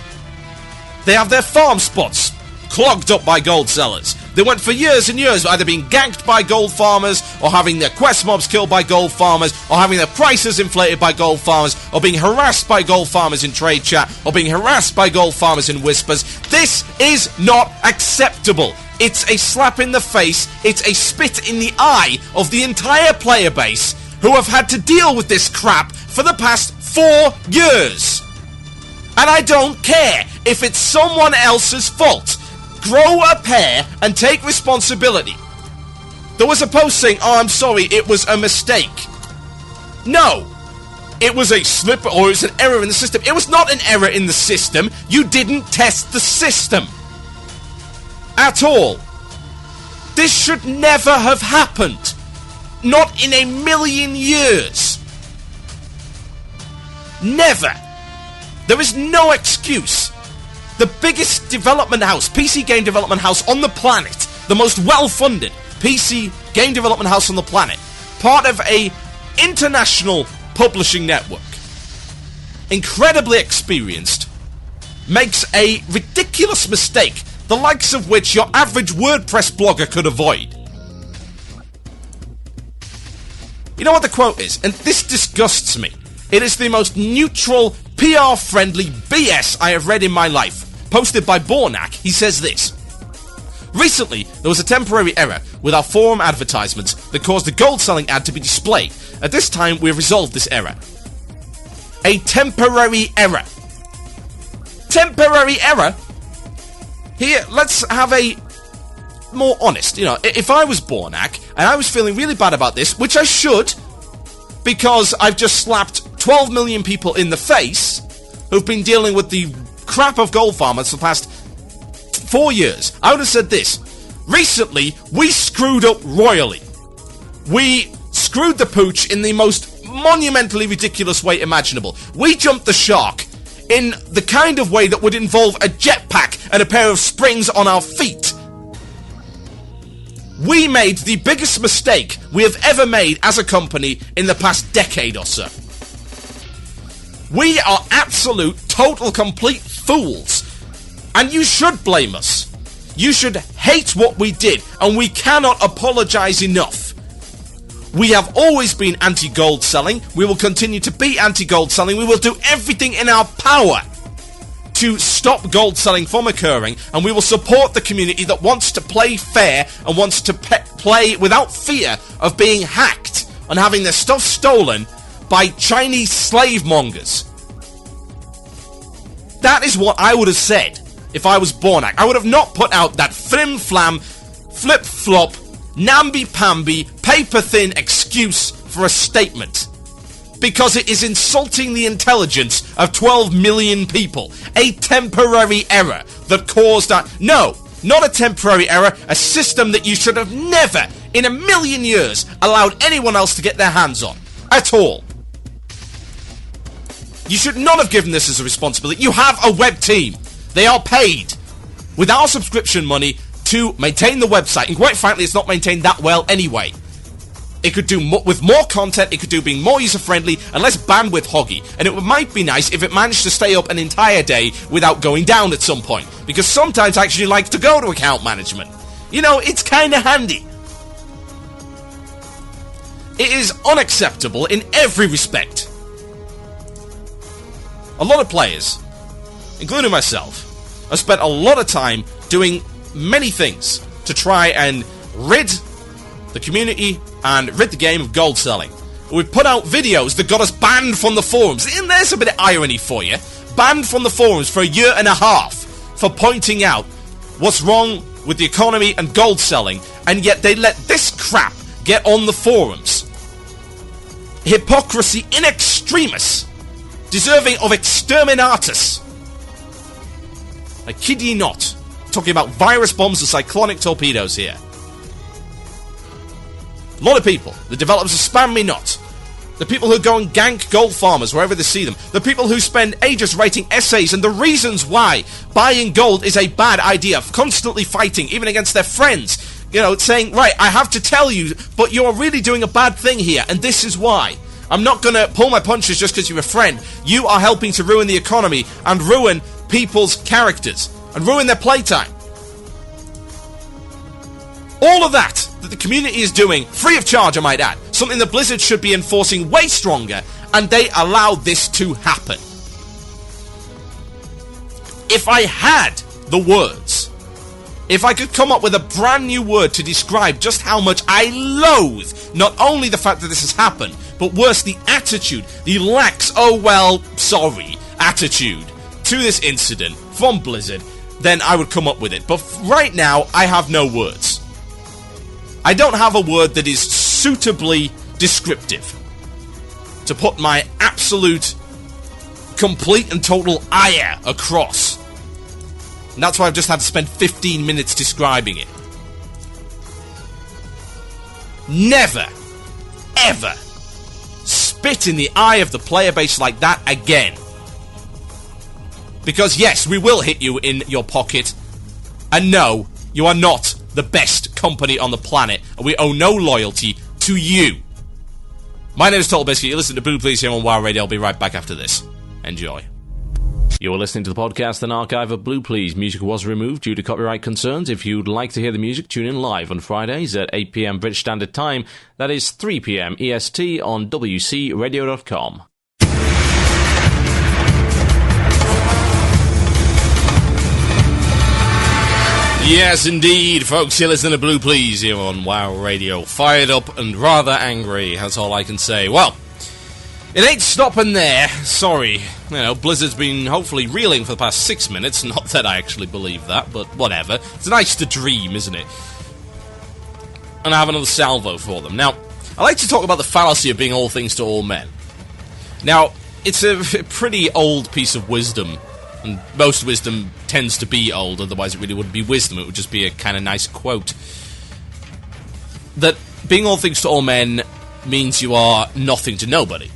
They have their farm spots clogged up by gold sellers. They went for years and years either being ganked by gold farmers, or having their quest mobs killed by gold farmers, or having their prices inflated by gold farmers, or being harassed by gold farmers in trade chat, or being harassed by gold farmers in whispers. This is not acceptable. It's a slap in the face, it's a spit in the eye of the entire player base who have had to deal with this crap for the past 4 years. And I don't care if it's someone else's fault. Grow a pair and take responsibility. There was a post saying, oh, I'm sorry, it was a mistake. No. It was a slip, or it was an error in the system. It was not an error in the system. You didn't test the system. At all. This should never have happened. Not in a million years. Never. There is no excuse. The biggest development house, PC game development house on the planet, the most well-funded PC game development house on the planet, part of a international publishing network, incredibly experienced, makes a ridiculous mistake, the likes of which your average WordPress blogger could avoid. You know what the quote is? And this disgusts me. It is the most neutral, PR-friendly BS I have read in my life. Posted by Bornak, he says this. Recently, there was a temporary error with our forum advertisements that caused the gold selling ad to be displayed. At this time, we have resolved this error. A temporary error. Temporary error? Here, let's have a more honest, if I was Bornak and I was feeling really bad about this, which I should, because I've just slapped 12 million people in the face who've been dealing with the crap of gold farmers for the past 4 years, I would have said this. Recently, we screwed up royally. We screwed the pooch in the most monumentally ridiculous way imaginable. We jumped the shark in the kind of way that would involve a jetpack and a pair of springs on our feet. We made the biggest mistake we have ever made as a company in the past decade or so. We are absolute, total, complete fools. And you should blame us. You should hate what we did, and we cannot apologize enough. We have always been anti-gold selling. We will continue to be anti-gold selling. We will do everything in our power to stop gold selling from occurring, and we will support the community that wants to play fair and wants to play without fear of being hacked and having their stuff stolen by Chinese slave mongers. That is what I would have said if I was Bornak. I would have not put out that flim-flam, flip-flop, namby-pamby, paper-thin excuse for a statement. Because it is insulting the intelligence of 12 million people. A temporary error that caused that. No, not a temporary error. A system that you should have never, in a million years, allowed anyone else to get their hands on. At all. You should not have given this as a responsibility. You have a web team. They are paid with our subscription money to maintain the website. And quite frankly, it's not maintained that well anyway. It could do with more content, it could do being more user-friendly and less bandwidth hoggy. And it might be nice if it managed to stay up an entire day without going down at some point. Because sometimes I actually like to go to account management. It's kind of handy. It is unacceptable in every respect. A lot of players, including myself, have spent a lot of time doing many things to try and rid the community and rid the game of gold selling. We've put out videos that got us banned from the forums. And there's a bit of irony for you. Banned from the forums for 1.5 years for pointing out what's wrong with the economy and gold selling, and yet they let this crap get on the forums. Hypocrisy in extremis, deserving of exterminatus. I kid ye not. Talking about virus bombs and cyclonic torpedoes here. A lot of people. The developers are spam me not. The people who go and gank gold farmers wherever they see them. The people who spend ages writing essays and the reasons why buying gold is a bad idea. Constantly fighting, even against their friends. saying, right, I have to tell you, but you're really doing a bad thing here, and this is why. I'm not going to pull my punches just because you're a friend. You are helping to ruin the economy and ruin people's characters and ruin their playtime. All of that the community is doing, free of charge, I might add, something that Blizzard should be enforcing way stronger, and they allow this to happen. If I had the words, if I could come up with a brand new word to describe just how much I loathe not only the fact that this has happened, but worse, the attitude, the lax, sorry attitude to this incident from Blizzard, then I would come up with it. But right now, I have no words. I don't have a word that is suitably descriptive to put my absolute, complete and total ire across. And that's why I've just had to spend 15 minutes describing it. Never, ever spit in the eye of the player base like that again. Because yes, we will hit you in your pocket. And no, you are not the best company on the planet, and we owe no loyalty to you. My name is TotalBiscuit. You listen to Blue Plz here on WoW Radio. I'll be right back after this. Enjoy. You're listening to the podcast and archive of Blue Plz. Music was removed due to copyright concerns. If you'd like to hear the music, tune in live on Fridays at 8 p.m. British Standard Time. That is 3 p.m. EST on WCRadio.com. Yes, indeed, folks. You're listening to Blue Plz here on WoW Radio. Fired up and rather angry. That's all I can say. Well, it ain't stopping there. Sorry. Blizzard's been hopefully reeling for the past 6 minutes. Not that I actually believe that, but whatever. It's nice to dream, isn't it? And I have another salvo for them. Now, I like to talk about the fallacy of being all things to all men. Now, it's a pretty old piece of wisdom. And most wisdom tends to be old, otherwise it really wouldn't be wisdom, it would just be a kind of nice quote. That being all things to all men means you are nothing to nobody.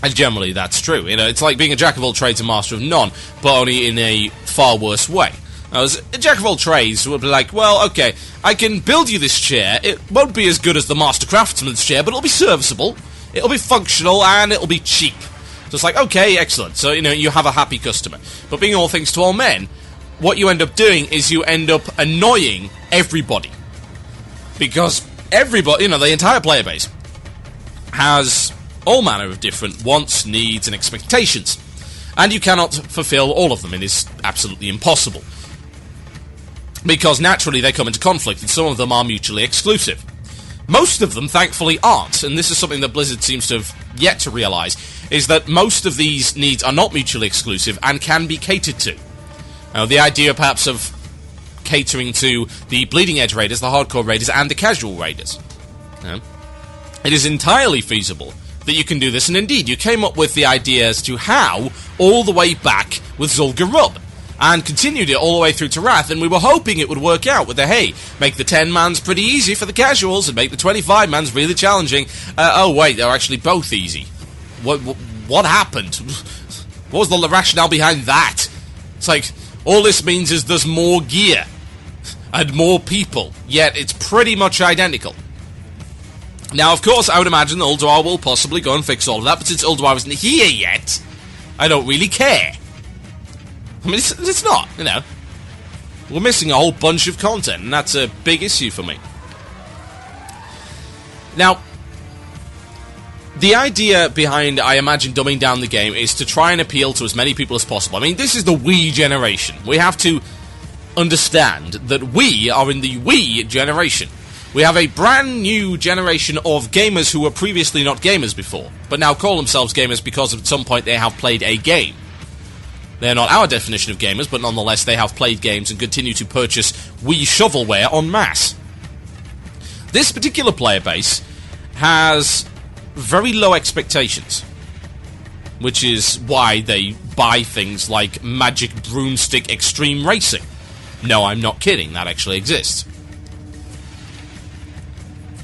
And generally that's true. It's like being a jack of all trades and master of none, but only in a far worse way. Now, as a jack of all trades would be like, well, okay, I can build you this chair, it won't be as good as the master craftsman's chair, but it'll be serviceable, it'll be functional, and it'll be cheap. So it's like, okay, excellent. So, you have a happy customer. But being all things to all men, what you end up doing is you end up annoying everybody. Because everybody, the entire player base has all manner of different wants, needs, and expectations. And you cannot fulfill all of them. It is absolutely impossible. Because naturally they come into conflict, and some of them are mutually exclusive. Most of them, thankfully, aren't, and this is something that Blizzard seems to have yet to realise, is that most of these needs are not mutually exclusive and can be catered to. Now, the idea, perhaps, of catering to the bleeding edge raiders, the hardcore raiders, and the casual raiders. It is entirely feasible that you can do this, and indeed, you came up with the idea as to how all the way back with Zul'Gurub, and continued it all the way through to Wrath, and we were hoping it would work out with the, hey, make the 10-mans pretty easy for the casuals, and make the 25-mans really challenging. Oh, wait, they're actually both easy. What happened? What was the rationale behind that? It's like, all this means is there's more gear, and more people, yet it's pretty much identical. Now, of course, I would imagine Ulduar will possibly go and fix all of that, but since Ulduar isn't here yet, I don't really care. I mean, it's not, We're missing a whole bunch of content, and that's a big issue for me. Now, the idea behind, I imagine, dumbing down the game is to try and appeal to as many people as possible. I mean, this is the Wii generation. We have to understand that we are in the Wii generation. We have a brand new generation of gamers who were previously not gamers before, but now call themselves gamers because at some point they have played a game. They're not our definition of gamers, but nonetheless they have played games and continue to purchase Wii shovelware en masse. This particular player base has very low expectations, which is why they buy things like Magic Broomstick Extreme Racing. No, I'm not kidding, that actually exists.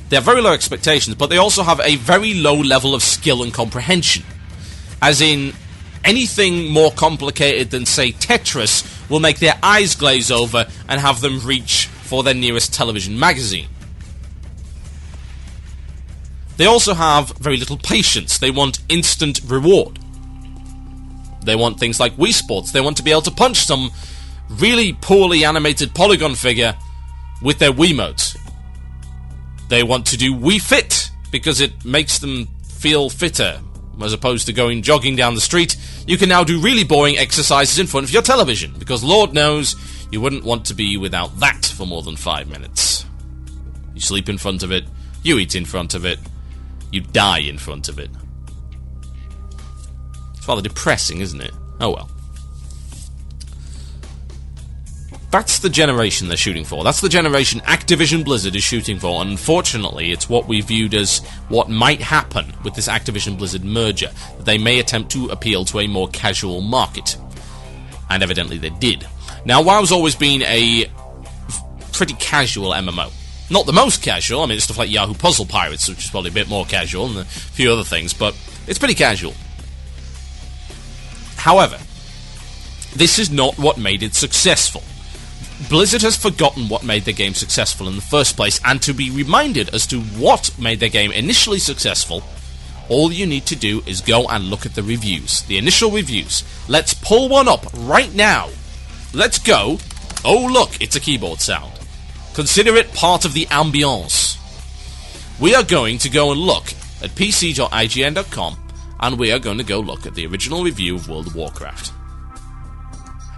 They have very low expectations, but they also have a very low level of skill and comprehension. As in, anything more complicated than, say, Tetris will make their eyes glaze over and have them reach for their nearest television magazine. They also have very little patience. They want instant reward. They want things like Wii Sports. They want to be able to punch some really poorly animated polygon figure with their Wiimotes. They want to do Wii Fit because it makes them feel fitter. As opposed to going jogging down the street, you can now do really boring exercises in front of your television, because Lord knows you wouldn't want to be without that for more than 5 minutes. You sleep in front of it, you eat in front of it, you die in front of it. It's rather depressing, isn't it? Oh well. That's the generation they're shooting for. That's the generation Activision Blizzard is shooting for. And unfortunately, it's what we viewed as what might happen with this Activision Blizzard merger. That they may attempt to appeal to a more casual market. And evidently they did. Now, WoW's always been a pretty casual MMO. Not the most casual. I mean, it's stuff like Yahoo Puzzle Pirates, which is probably a bit more casual, and a few other things, but it's pretty casual. However, this is not what made it successful. Blizzard has forgotten what made their game successful in the first place, and to be reminded as to what made their game initially successful, all you need to do is go and look at the reviews, the initial reviews. Let's pull one up right now. Let's go. Oh look, it's a keyboard sound. Consider it part of the ambience. We are going to go and look at pc.ign.com, and we are going to go look at the original review of World of Warcraft.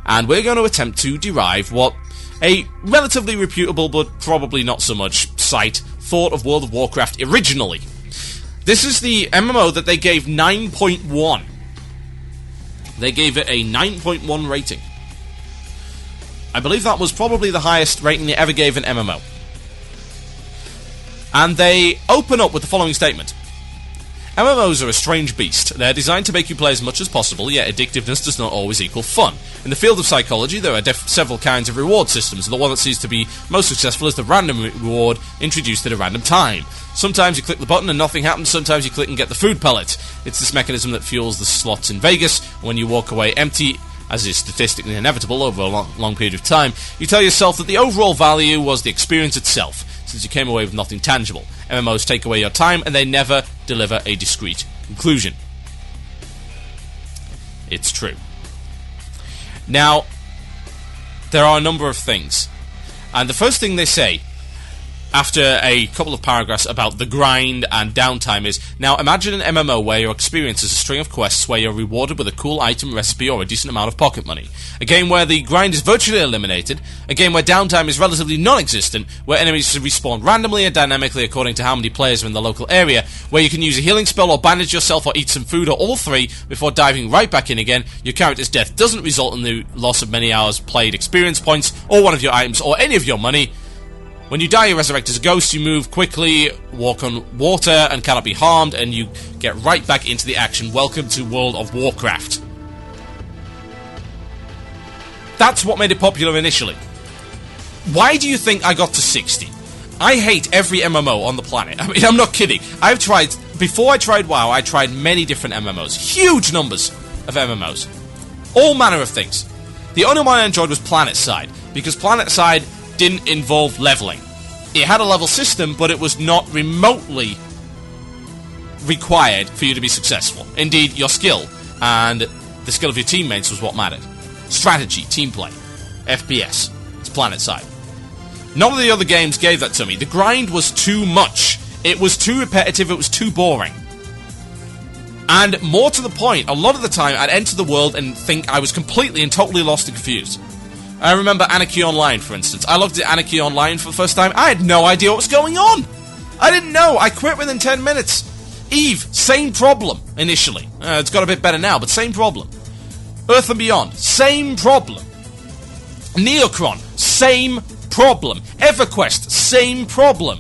And we're going to attempt to derive what a relatively reputable but probably not so much site thought of World of Warcraft originally. This is the MMO that they gave 9.1. They gave it a 9.1 rating. I believe that was probably the highest rating they ever gave an MMO. And they open up with the following statement. MMOs are a strange beast. They're designed to make you play as much as possible, yet addictiveness does not always equal fun. In the field of psychology, there are several kinds of reward systems, and the one that seems to be most successful is the random reward introduced at a random time. Sometimes you click the button and nothing happens, sometimes you click and get the food pellet. It's this mechanism that fuels the slots in Vegas, and when you walk away empty, as is statistically inevitable over a long period of time, you tell yourself that the overall value was the experience itself, since you came away with nothing tangible. MMOs take away your time, and they never deliver a discrete conclusion. It's true. Now, there are a number of things. And the first thing they say, after a couple of paragraphs about the grind and downtime is, now imagine an MMO where your experience is a string of quests where you're rewarded with a cool item, recipe, or a decent amount of pocket money. A game where the grind is virtually eliminated, a game where downtime is relatively non-existent, where enemies respawn randomly and dynamically according to how many players are in the local area, where you can use a healing spell or bandage yourself or eat some food or all three before diving right back in again. Your character's death doesn't result in the loss of many hours played experience points, or one of your items, or any of your money. When you die, you resurrect as a ghost, you move quickly, walk on water, and cannot be harmed, and you get right back into the action. Welcome to World of Warcraft. That's what made it popular initially. Why do you think I got to 60? I hate every MMO on the planet. I mean, I'm not kidding. Before I tried WoW, I tried many different MMOs. Huge numbers of MMOs. All manner of things. The only one I enjoyed was PlanetSide, because PlanetSide didn't involve leveling. It had a level system, but it was not remotely required for you to be successful. Indeed, your skill and the skill of your teammates was what mattered. Strategy, team play, FPS. It's PlanetSide. None of the other games gave that to me. The grind was too much. It was too repetitive, it was too boring. And more to the point, a lot of the time I'd enter the world and think I was completely and totally lost and confused. I remember Anarchy Online, for instance. I looked at Anarchy Online for the first time. I had no idea what was going on. I didn't know. I quit within 10 minutes. Eve, same problem initially. It's got a bit better now, but same problem. Earth and Beyond, same problem. Neocron, same problem. EverQuest, same problem.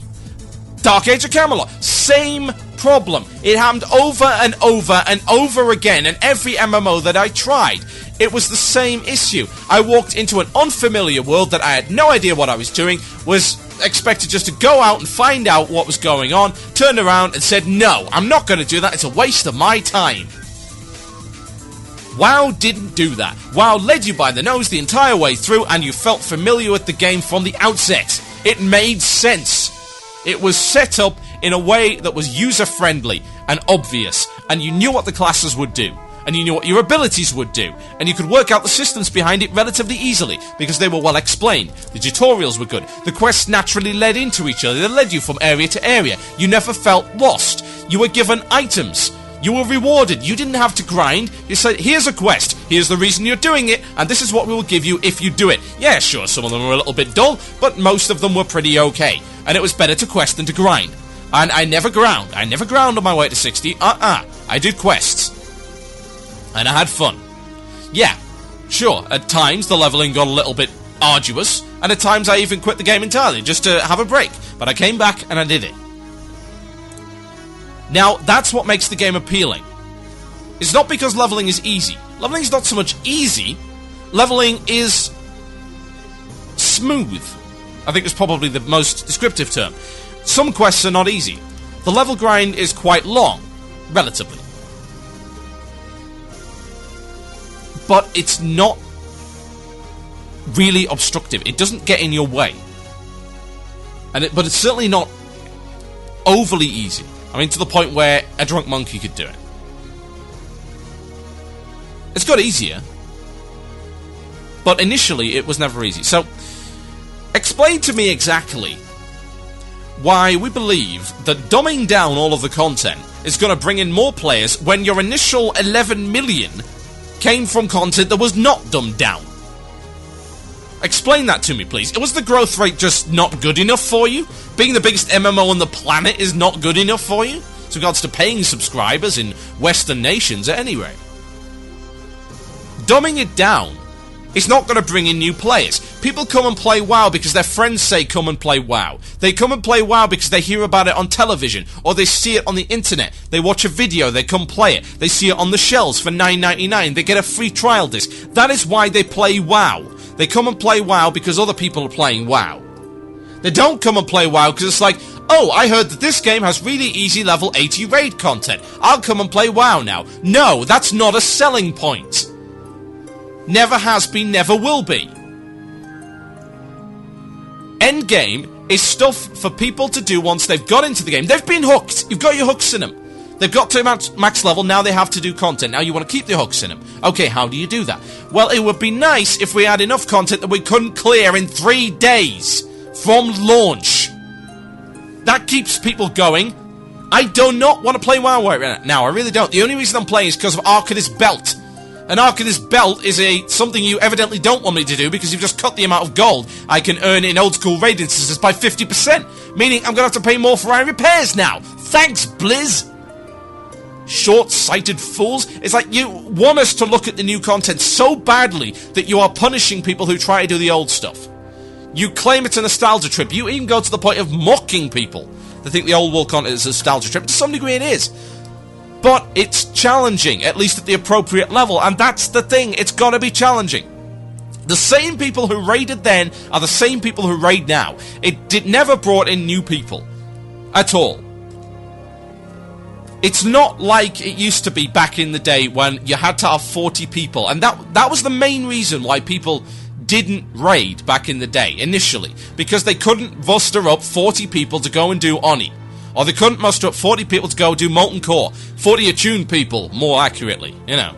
Dark Age of Camelot, same problem. It happened over and over and over again in every MMO that I tried. It was the same issue. I walked into an unfamiliar world that I had no idea what I was doing, was expected just to go out and find out what was going on, turned around and said, no, I'm not going to do that, it's a waste of my time. WoW didn't do that. WoW led you by the nose the entire way through, and you felt familiar with the game from the outset. It made sense. It was set up in a way that was user-friendly and obvious, and you knew what the classes would do, and you knew what your abilities would do, and you could work out the systems behind it relatively easily, because they were well explained. The tutorials were good. The quests naturally led into each other. They led you from area to area. You never felt lost. You were given items. You were rewarded. You didn't have to grind. You said, here's a quest. Here's the reason you're doing it, and this is what we will give you if you do it. Yeah, sure, some of them were a little bit dull, but most of them were pretty okay. And it was better to quest than to grind. And I never ground. I never ground on my way to 60. I did quests. And I had fun. Yeah, sure, at times the leveling got a little bit arduous, and at times I even quit the game entirely just to have a break. But I came back and I did it. Now, that's what makes the game appealing. It's not because leveling is easy. Leveling is not so much easy. Leveling is smooth. I think it's probably the most descriptive term. Some quests are not easy. The level grind is quite long, relatively. But it's not really obstructive. It doesn't get in your way. But it's certainly not overly easy. I mean, to the point where a drunk monkey could do it. It's got easier. But initially, it was never easy. So, explain to me exactly why we believe that dumbing down all of the content is going to bring in more players when your initial 11 million came from content that was not dumbed down. Explain that to me, please. Was the growth rate just not good enough for you? Being the biggest MMO on the planet is not good enough for you? With regards to paying subscribers in Western nations, at any rate. Dumbing it down is not going to bring in new players. People come and play WoW because their friends say come and play WoW. They come and play WoW because they hear about it on television, or they see it on the internet. They watch a video, they come play it. They see it on the shelves for $9.99. They get a free trial disc. That is why they play WoW. They come and play WoW because other people are playing WoW. They don't come and play WoW because it's like, oh, I heard that this game has really easy level 80 raid content. I'll come and play WoW now. No, that's not a selling point. Never has been, never will be. Endgame is stuff for people to do once they've got into the game. They've been hooked. You've got your hooks in them. They've got to max level, now they have to do content. Now you want to keep the hooks in them. Okay, how do you do that? Well, it would be nice if we had enough content that we couldn't clear in 3 days from launch. That keeps people going. I do not want to play WoW right now. I really don't. The only reason I'm playing is because of Arcanist Belt. An Arcanist Belt is something you evidently don't want me to do because you've just cut the amount of gold I can earn in old school raid instances by 50%. Meaning I'm going to have to pay more for iron repairs now. Thanks, Blizz. Short-sighted fools. It's like you want us to look at the new content so badly that you are punishing people who try to do the old stuff. You claim it's a nostalgia trip. You even go to the point of mocking people that think the old world content is a nostalgia trip. To some degree it is. But it's challenging, at least at the appropriate level, and that's the thing. It's got to be challenging. The same people who raided then are the same people who raid now. It never brought in new people. At all. It's not like it used to be back in the day when you had to have 40 people. And that was the main reason why people didn't raid back in the day, initially. Because they couldn't muster up 40 people to go and do Oni. Or they couldn't muster up 40 people to go do Molten Core. 40 attuned people, more accurately, you know.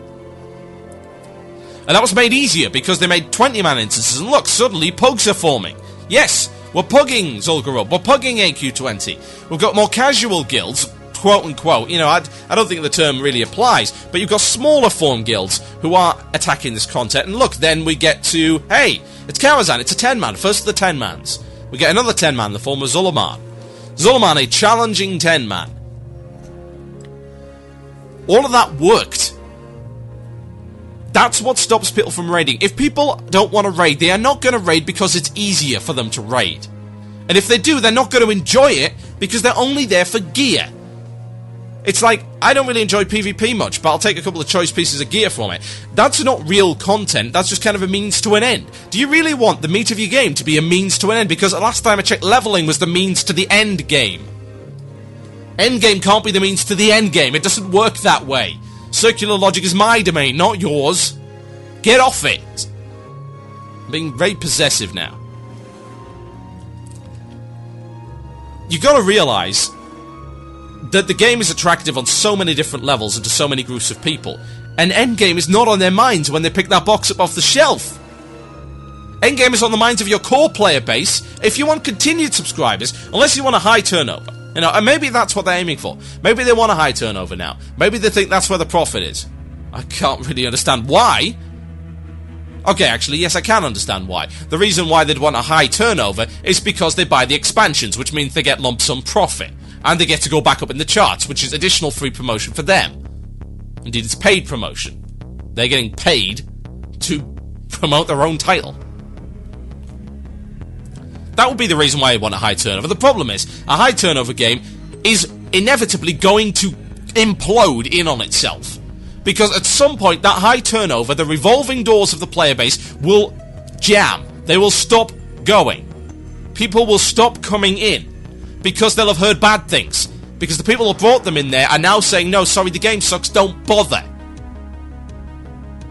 And that was made easier because they made 20-man instances. And look, suddenly pugs are forming. Yes, we're pugging Zul'Gurub. We're pugging AQ20. We've got more casual guilds, quote-unquote. You know, I don't think the term really applies. But you've got smaller form guilds who are attacking this content. And look, then we get to, hey, it's Karazhan. It's a 10-man. First of the 10-mans. We get another 10-man in the form of Zul'Aman. Zul'Aman, a challenging 10-man. All of that worked. That's what stops people from raiding. If people don't want to raid, they are not going to raid because it's easier for them to raid. And if they do, they're not going to enjoy it because they're only there for gear. It's like, I don't really enjoy PvP much, but I'll take a couple of choice pieces of gear from it. That's not real content, that's just kind of a means to an end. Do you really want the meat of your game to be a means to an end? Because last time I checked, leveling was the means to the end game. End game can't be the means to the end game, it doesn't work that way. Circular logic is my domain, not yours. Get off it. I'm being very possessive now. You gotta realise that the game is attractive on so many different levels and to so many groups of people. And endgame is not on their minds when they pick that box up off the shelf. Endgame is on the minds of your core player base if you want continued subscribers, unless you want a high turnover. You know, and maybe that's what they're aiming for. Maybe they want a high turnover now. Maybe they think that's where the profit is. I can't really understand why. Okay, actually, yes, I can understand why. The reason why they'd want a high turnover is because they buy the expansions, which means they get lump sum profit. And they get to go back up in the charts, which is additional free promotion for them. Indeed, it's paid promotion. They're getting paid to promote their own title. That would be the reason why I want a high turnover. The problem is, a high turnover game is inevitably going to implode in on itself. Because at some point, that high turnover, the revolving doors of the player base will jam. They will stop going. People will stop coming in. Because they'll have heard bad things. Because the people who brought them in there are now saying, no, sorry, the game sucks, don't bother.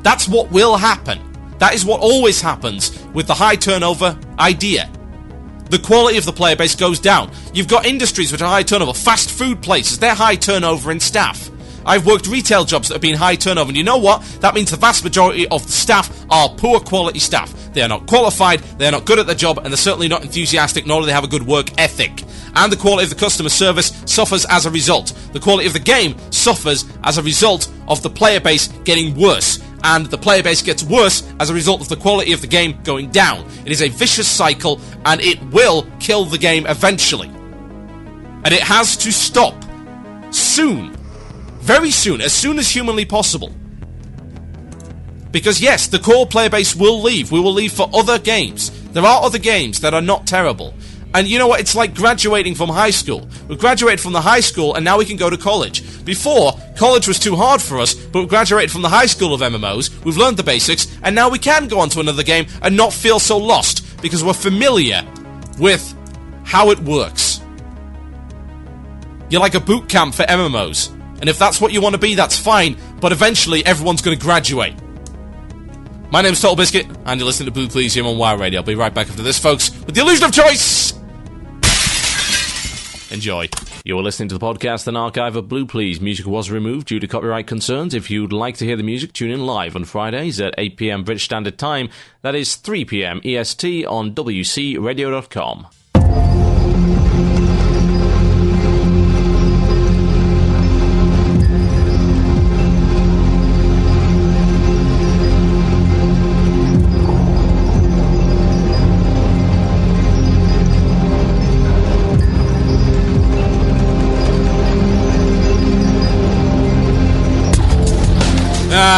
That's what will happen. That is what always happens with the high turnover idea. The quality of the player base goes down. You've got industries which are high turnover. Fast food places, they're high turnover in staff. I've worked retail jobs that have been high turnover, and you know what? That means the vast majority of the staff are poor quality staff. They are not qualified, they are not good at their job, and they're certainly not enthusiastic, nor do they have a good work ethic. And the quality of the customer service suffers as a result. The quality of the game suffers as a result of the player base getting worse. And the player base gets worse as a result of the quality of the game going down. It is a vicious cycle, and it will kill the game eventually. And it has to stop. Soon. Very soon. As soon as humanly possible. Because yes, the core player base will leave. We will leave for other games. There are other games that are not terrible. And you know what? It's like graduating from high school. We've graduated from the high school and now we can go to college. Before, college was too hard for us, but we graduated from the high school of MMOs, we've learned the basics, and now we can go on to another game and not feel so lost, because we're familiar with how it works. You're like a boot camp for MMOs. And if that's what you want to be, that's fine, but eventually everyone's going to graduate. My name's TotalBiscuit, and you're listening to Blue Plz here on WoW Radio. I'll be right back after this, folks, with the illusion of choice! Enjoy. You're listening to the podcast and archive of Blue Plz. Music was removed due to copyright concerns. If you'd like to hear the music, tune in live on Fridays at 8 p.m. British Standard Time. That is 3 p.m. EST on WCRadio.com.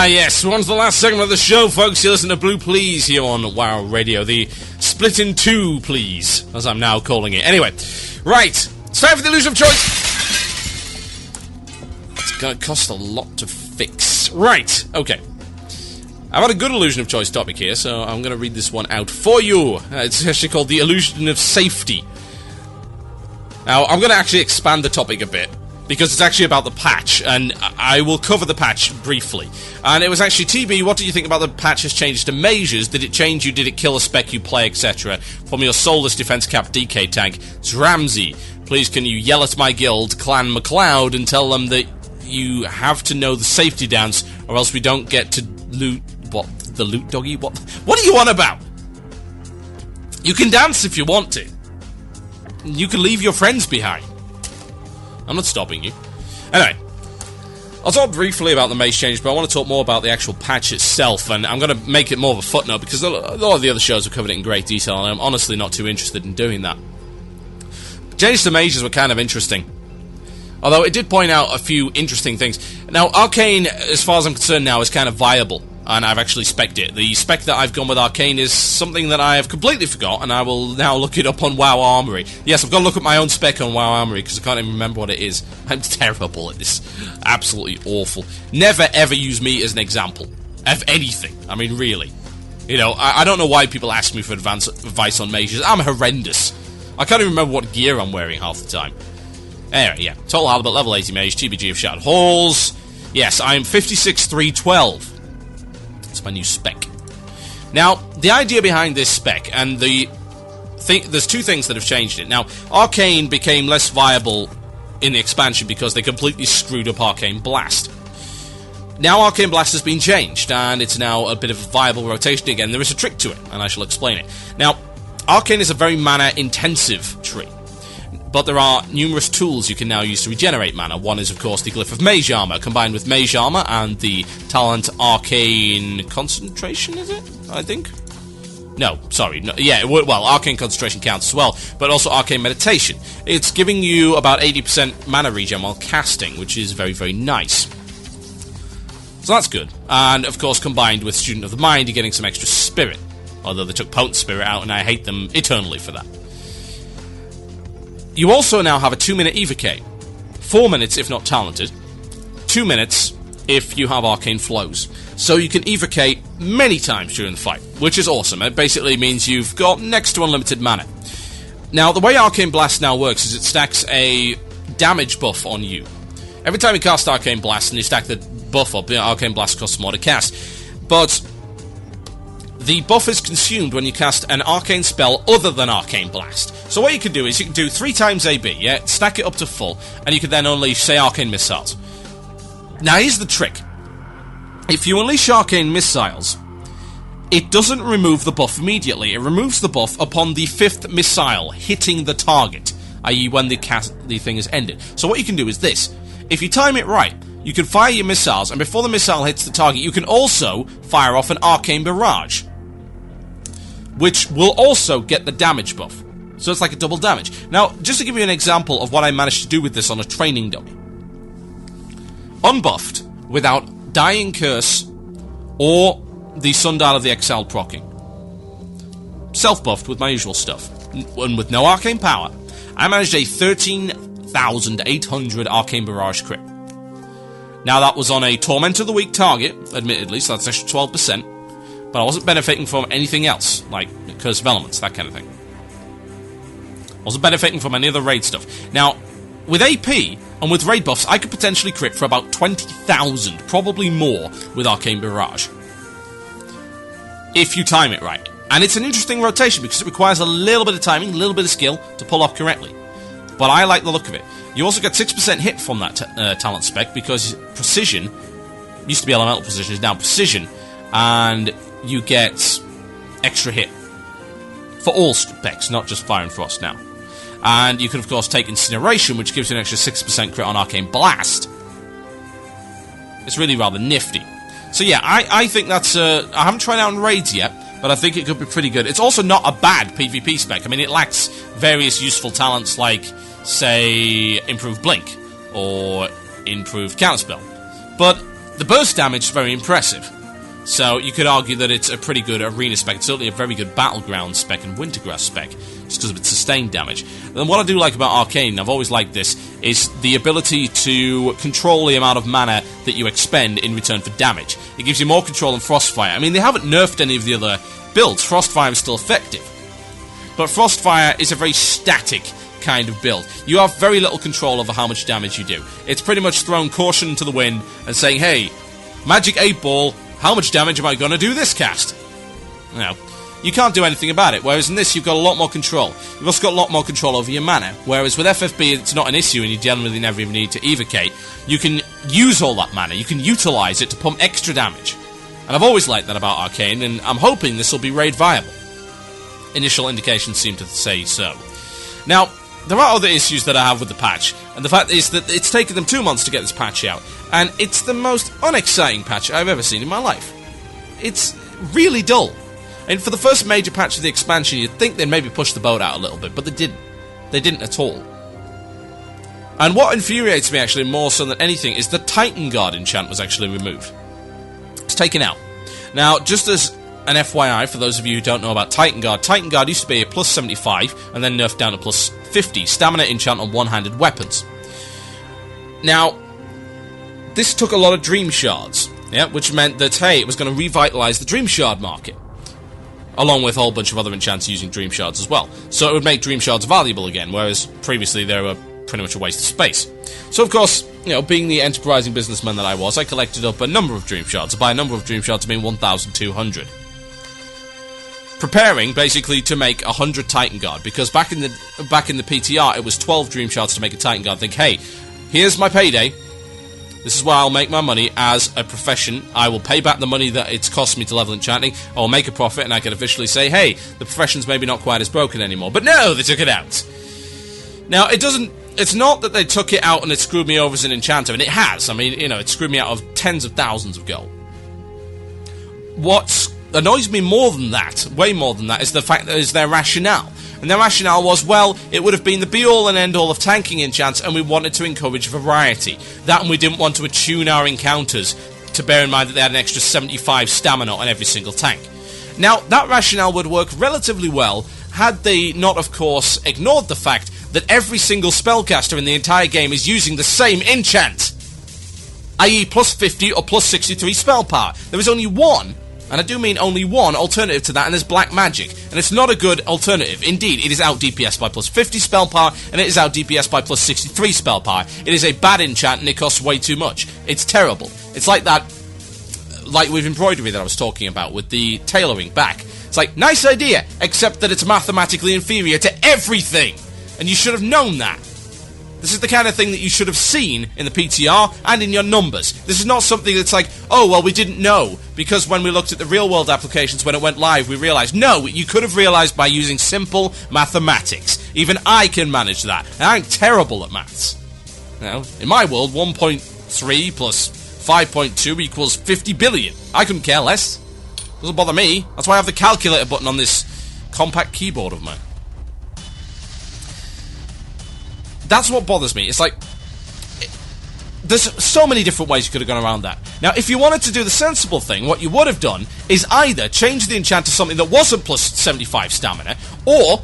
Yes, we're on to the last segment of the show, folks. You listen to Blue Plz here on WoW Radio, the split in two please, as I'm now calling it. Anyway, right, it's time for the illusion of choice. It's going to cost a lot to fix. Right, okay. I've had a good illusion of choice topic here, so I'm going to read this one out for you. It's actually called the illusion of safety. Now, I'm going to actually expand the topic a bit, because it's actually about the patch, and I will cover the patch briefly. And it was actually, TB, what do you think about the patch's changes to measures? Did it change you? Did it kill a spec you play, etc.? From your soulless defense cap DK tank, it's Ramsey. Please can you yell at my guild, Clan MacLeod, and tell them that you have to know the safety dance, or else we don't get to loot... What? The loot doggy? What are you on about? You can dance if you want to. You can leave your friends behind. I'm not stopping you. Anyway, I'll talk briefly about the mace change, but I want to talk more about the actual patch itself, and I'm going to make it more of a footnote, because a lot of the other shows have covered it in great detail, and I'm honestly not too interested in doing that. Changes to mages were kind of interesting, although it did point out a few interesting things. Now, Arcane, as far as I'm concerned now, is kind of viable, and I've actually spec'd it. The spec that I've gone with Arcane is something that I have completely forgot, and I will now look it up on WoW Armory. Yes, I've got to look at my own spec on WoW Armory, because I can't even remember what it is. I'm terrible at this. Absolutely awful. Never, ever use me as an example of anything. I mean, really. You know, I don't know why people ask me for advice on mages. I'm horrendous. I can't even remember what gear I'm wearing half the time. Anyway, yeah. Total Halibut, level 80 mage, TBG of Shattered Halls. Yes, I'm 56312. It's my new spec. Now, the idea behind this spec, and there's two things that have changed it. Now, Arcane became less viable in the expansion because they completely screwed up Arcane Blast. Now Arcane Blast has been changed, and it's now a bit of a viable rotation again. There is a trick to it, and I shall explain it. Now, Arcane is a very mana-intensive tree, but there are numerous tools you can now use to regenerate mana. One is, of course, the Glyph of Mage Armor, combined with Mage Armor and the talent Arcane Concentration, is it? I think? No, sorry. No, yeah, well, Arcane Concentration counts as well, but also Arcane Meditation. It's giving you about 80% mana regen while casting, which is very, very nice. So that's good. And, of course, combined with Student of the Mind, you're getting some extra spirit. Although they took Potent Spirit out, and I hate them eternally for that. You also now have a 2-minute Evocate. 4 minutes if not talented. 2 minutes if you have Arcane Flows. So you can Evocate many times during the fight, which is awesome. It basically means you've got next to unlimited mana. Now, the way Arcane Blast now works is it stacks a damage buff on you. Every time you cast Arcane Blast and you stack the buff up, Arcane Blast costs more to cast. But the buff is consumed when you cast an arcane spell other than Arcane Blast. So what you can do is you can do 3 times AB, yeah, stack it up to full, and you can then unleash, say, Arcane Missiles. Now here's the trick. If you unleash Arcane Missiles, it doesn't remove the buff immediately. It removes the buff upon the 5th missile hitting the target, i.e. when the thing is ended. So what you can do is this. If you time it right, you can fire your missiles, and before the missile hits the target, you can also fire off an Arcane Barrage, which will also get the damage buff. So it's like a double damage. Now, just to give you an example of what I managed to do with this on a training dummy. Unbuffed, without Dying Curse, or the Sundial of the Exiled proccing. Self-buffed with my usual stuff, and with no Arcane Power, I managed a 13,800 Arcane Barrage crit. Now that was on a Torment of the Weak target, admittedly, so that's an extra 12%, but I wasn't benefiting from anything else, like Curse of Elements, that kind of thing. I wasn't benefiting from any other raid stuff. Now, with AP, and with raid buffs, I could potentially crit for about 20,000, probably more, with Arcane Barrage. If you time it right. And it's an interesting rotation, because it requires a little bit of timing, a little bit of skill, to pull off correctly. But I like the look of it. You also get 6% hit from that talent spec, because Precision, used to be Elemental Precision, is now Precision, and you get extra hit. For all specs, not just Fire and Frost now. And you can, of course, take Incineration, which gives you an extra 6% crit on Arcane Blast. It's really rather nifty. So yeah, I think that's... I haven't tried it out in raids yet, but I think it could be pretty good. It's also not a bad PvP spec. I mean, it lacks various useful talents like, say, Improved Blink, or Improved Counterspell. But the burst damage is very impressive. So you could argue that it's a pretty good arena spec. It's certainly a very good battleground spec and Wintergrass spec, just because of its sustained damage. And what I do like about Arcane, and I've always liked this, is the ability to control the amount of mana that you expend in return for damage. It gives you more control than Frostfire. I mean, they haven't nerfed any of the other builds. Frostfire is still effective. But Frostfire is a very static kind of build. You have very little control over how much damage you do. It's pretty much throwing caution to the wind and saying, hey, Magic 8-Ball, how much damage am I going to do this cast? No. You can't do anything about it, whereas in this you've got a lot more control. You've also got a lot more control over your mana, whereas with FFB it's not an issue and you generally never even need to evocate. You can use all that mana, you can utilise it to pump extra damage. And I've always liked that about Arcane, and I'm hoping this will be raid viable. Initial indications seem to say so. Now, there are other issues that I have with the patch, and the fact is that it's taken them 2 months to get this patch out, and it's the most unexciting patch I've ever seen in my life. It's really dull. And for the first major patch of the expansion, you'd think they'd maybe push the boat out a little bit, but they didn't. They didn't at all. And what infuriates me, actually, more so than anything, is the Titan Guard enchant was actually removed. It's taken out. Now, just as an FYI, for those of you who don't know about Titan Guard used to be a plus 75, and then nerfed down to plus 50 stamina enchant on one-handed weapons. Now, this took a lot of Dream Shards, yeah, which meant that, hey, it was going to revitalise the Dream Shard market, along with a whole bunch of other enchants using Dream Shards as well. So it would make Dream Shards valuable again, whereas previously they were pretty much a waste of space. So, of course, being the enterprising businessman that I was, I collected up a number of dream shards. By a number of dream shards, I mean 1,200. Preparing, basically, to make 100 Titan Guard, because back in the PTR, it was 12 dream shards to make a Titan Guard. Think, hey, here's my payday. This is where I'll make my money as a profession. I will pay back the money that it's cost me to level enchanting. I will make a profit, and I can officially say, hey, the profession's maybe not quite as broken anymore. But no, they took it out. Now, it's not that they took it out and it screwed me over as an enchanter, and it has. I mean, it screwed me out of tens of thousands of gold. What annoys me more than that, way more than that, is the fact that is their rationale. And their rationale was, well, it would have been the be-all and end-all of tanking enchants, and we wanted to encourage variety. That, and we didn't want to attune our encounters to bear in mind that they had an extra 75 stamina on every single tank. Now, that rationale would work relatively well had they not, of course, ignored the fact that every single spellcaster in the entire game is using the same enchant, i.e. plus 50 or plus 63 spell power. There is only one, and I do mean only one, alternative to that, and there's black magic. And it's not a good alternative. Indeed, it is out DPS by plus 50 spell power, and it is out DPS by plus 63 spell power. It is a bad enchant, and it costs way too much. It's terrible. It's like that, like with embroidery that I was talking about, with the tailoring back. It's like, nice idea, except that it's mathematically inferior to everything. And you should have known that. This is the kind of thing that you should have seen in the PTR and in your numbers. This is not something that's like, oh, well, we didn't know, because when we looked at the real-world applications when it went live, we realized, no, you could have realized by using simple mathematics. Even I can manage that, and I'm terrible at maths. In my world, 1.3 plus 5.2 equals 50 billion. I couldn't care less. Doesn't bother me. That's why I have the calculator button on this compact keyboard of mine. That's what bothers me. It's like, there's so many different ways you could have gone around that. Now, if you wanted to do the sensible thing, what you would have done is either change the enchant to something that wasn't plus 75 stamina, or,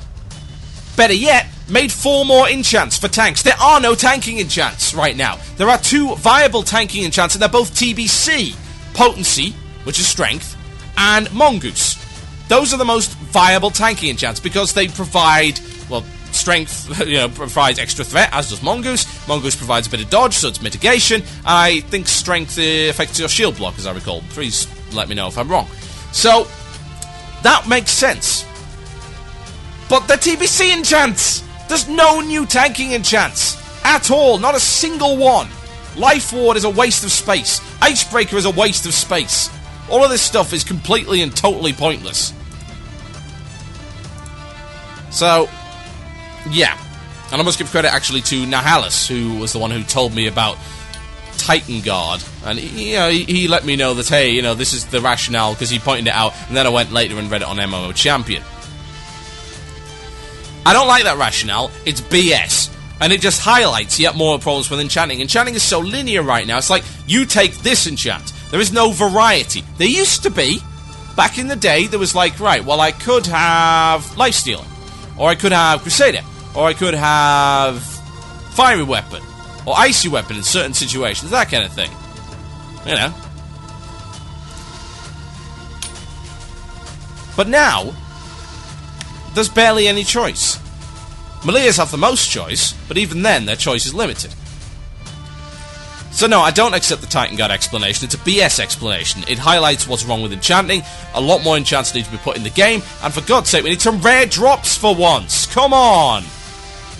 better yet, made 4 more enchants for tanks. There are no tanking enchants right now. There are 2 viable tanking enchants, and they're both TBC. Potency, which is strength, and Mongoose. Those are the most viable tanking enchants, because they provide, well, strength, provides extra threat, as does Mongoose. Mongoose provides a bit of dodge, so it's mitigation. I think strength affects your shield block, as I recall. Please let me know if I'm wrong. So, that makes sense. But the TBC enchants! There's no new tanking enchants! At all, not a single one! Life Ward is a waste of space. Icebreaker is a waste of space. All of this stuff is completely and totally pointless. So, yeah. And I must give credit actually to Nahalis, who was the one who told me about Titan Guard. And he let me know that, hey, this is the rationale, because he pointed it out, and then I went later and read it on MMO Champion. I don't like that rationale. It's BS. And it just highlights yet more problems with enchanting. Enchanting is so linear right now. It's like, you take this enchant. There is no variety. There used to be. Back in the day, there was like, right, well, I could have Lifestealer. Or I could have Crusader. Or I could have Fiery Weapon. Or Icy Weapon in certain situations. That kind of thing. But now, there's barely any choice. Malias have the most choice, but even then, their choice is limited. So no, I don't accept the Titan Guard explanation. It's a BS explanation. It highlights what's wrong with enchanting. A lot more enchants need to be put in the game. And for God's sake, we need some rare drops for once. Come on!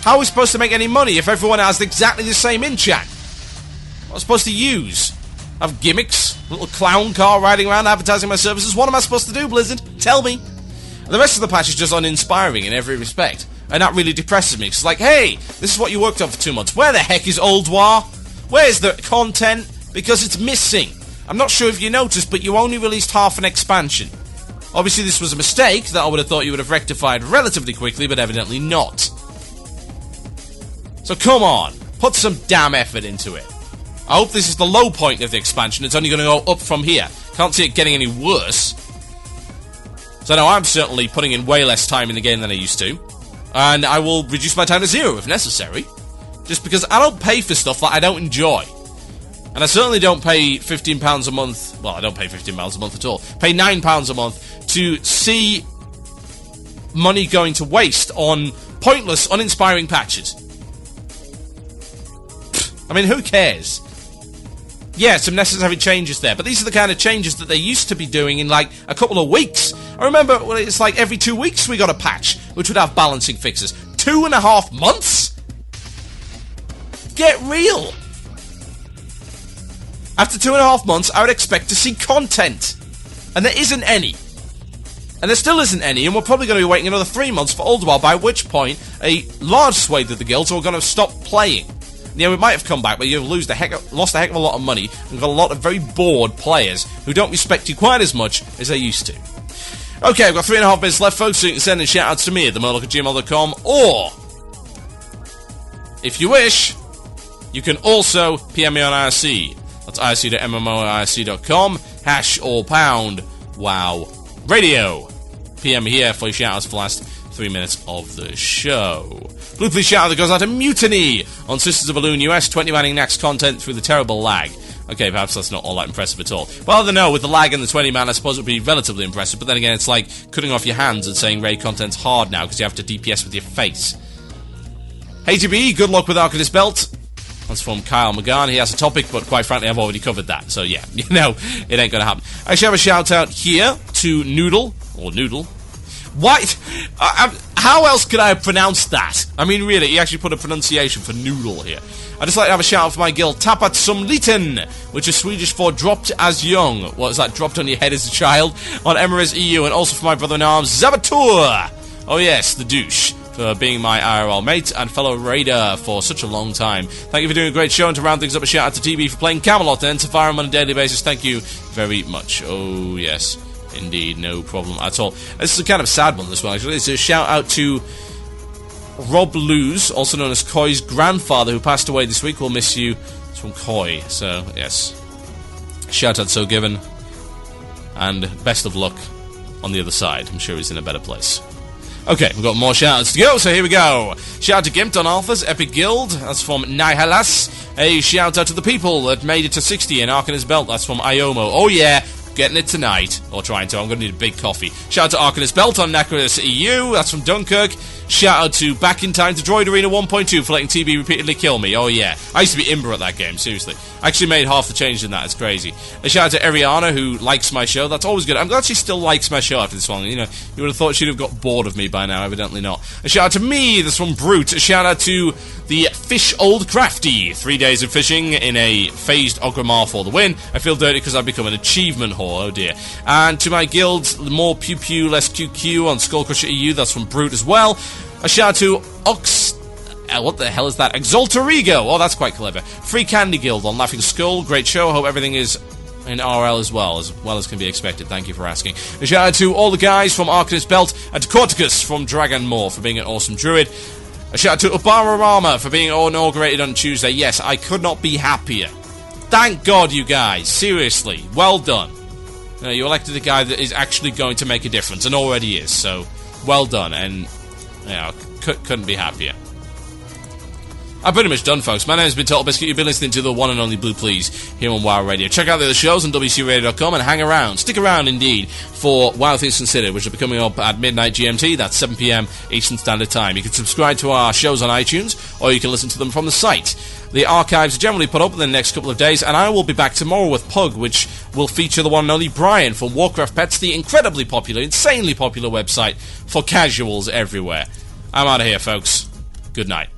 How are we supposed to make any money if everyone has exactly the same enchant? What am I supposed to use? Have gimmicks? A little clown car riding around advertising my services? What am I supposed to do, Blizzard? Tell me. And the rest of the patch is just uninspiring in every respect. And that really depresses me. Because it's like, hey, this is what you worked on for 2 months. Where the heck is Old War? Where's the content? Because it's missing. I'm not sure if you noticed, but you only released half an expansion. Obviously, this was a mistake that I would have thought you would have rectified relatively quickly, but evidently not. So come on, put some damn effort into it. I hope this is the low point of the expansion. It's only going to go up from here. Can't see it getting any worse. So no, I'm certainly putting in way less time in the game than I used to. And I will reduce my time to 0 if necessary. Just because I don't pay for stuff that I don't enjoy. And I certainly don't pay £15 a month. Well, I don't pay £15 a month at all. Pay £9 a month to see money going to waste on pointless, uninspiring patches. I mean, who cares? Yeah, some necessary changes there, but these are the kind of changes that they used to be doing in, like, a couple of weeks. I remember it's like every 2 weeks we got a patch, which would have balancing fixes. 2.5 months? Get real! After 2.5 months, I would expect to see content. And there isn't any. And there still isn't any, and we're probably going to be waiting another 3 months for Oldwell, by which point a large swathe of the guilds are going to stop playing. Yeah, we might have come back, but you've lost a heck of a lot of money, and got a lot of very bored players who don't respect you quite as much as they used to. Okay, I've got 3.5 minutes left, folks, so you can send in shout-outs to me at themurloc@gmail.com, or, if you wish, you can also PM me on IRC. That's irc.mmo@irc.com, hash or pound, wow, radio. PM here for your shout-outs for the last 3 minutes of the show. Blue Plz shout-out that goes out to Mutiny on Sisters of Balloon US, 20 manning next content through the terrible lag. Okay, perhaps that's not all that impressive at all. Well, I don't know, with the lag and the 20 man, I suppose it would be relatively impressive, but then again, it's like cutting off your hands and saying raid content's hard now because you have to DPS with your face. Hey GB, good luck with Arcanist Belt. That's from Kyle McGann. He has a topic, but quite frankly, I've already covered that. So yeah, you know, it ain't gonna happen. I should have a shout-out here to Noodle, or Noodle. What? How else could I have pronounced that? I mean, really, he actually put a pronunciation for noodle here. I'd just like to have a shout out for my guild, Tapat som liten, which is Swedish for dropped as young. What is that, dropped on your head as a child? On Emirates EU, and also for my brother-in-arms, Zabatur! Oh yes, the douche, for being my IRL mate and fellow raider for such a long time. Thank you for doing a great show, and to round things up, a shout out to TB for playing Camelot and to fire him on a daily basis. Thank you very much. Oh yes. Indeed, no problem at all. This is a kind of sad one, this one, actually. It's a shout-out to Rob Luz, also known as Koi's grandfather, who passed away this week. We'll miss you. It's from Koi, so, yes. Shout-out so given. And best of luck on the other side. I'm sure he's in a better place. Okay, we've got more shout-outs to go, so here we go. Shout-out to Gimped on Alpha's Epic Guild. That's from Nihalas. A shout-out to the people that made it to 60 in Arcanist Belt. That's from Iomo. Oh, yeah. Getting it tonight, or trying to. I'm going to need a big coffee. Shout out to Arcanist Belt on Necros EU. That's from Dunkirk. Shout out to Back in Time to Droid Arena 1.2 for letting TB repeatedly kill me. Oh yeah, I used to be Imber at that game, seriously. I actually made half the change in that, it's crazy. A shout out to Ariana, who likes my show. That's always good. I'm glad she still likes my show after this one. You know, you would have thought she'd have got bored of me by now, evidently not. A shout out to me, this from Brute. A shout out to the Fish Old Crafty. 3 days of fishing in a phased Ogrimmar for the win. I feel dirty because I've become an achievement whore, oh dear. And to my guild, more Pew Pew, less QQ on Skullcrusher EU. That's from Brute as well. A shout out to what the hell is that? Exalterigo! Oh, that's quite clever. Free Candy Guild on Laughing Skull. Great show. Hope everything is in RL as well as can be expected. Thank you for asking. A shout out to all the guys from Arcanist Belt and to Corticus from Dragonmore for being an awesome druid. A shout out to Ubararama for being inaugurated on Tuesday. Yes, I could not be happier. Thank God, you guys. Seriously. Well done. You elected a guy that is actually going to make a difference, and already is, so well done, and couldn't be happier. I'm pretty much done, folks. My name has been TotalBiscuit. You've been listening to the one and only Blue Plz here on WoW Radio. Check out the other shows on WCRadio.com and hang around. Stick around, indeed, for WoW Things Considered, which will be coming up at midnight GMT. That's 7 p.m. Eastern Standard Time. You can subscribe to our shows on iTunes, or you can listen to them from the site. The archives are generally put up within the next couple of days, and I will be back tomorrow with Pug, which will feature the one and only Brian from Warcraft Pets, the incredibly popular, insanely popular website for casuals everywhere. I'm out of here, folks. Good night.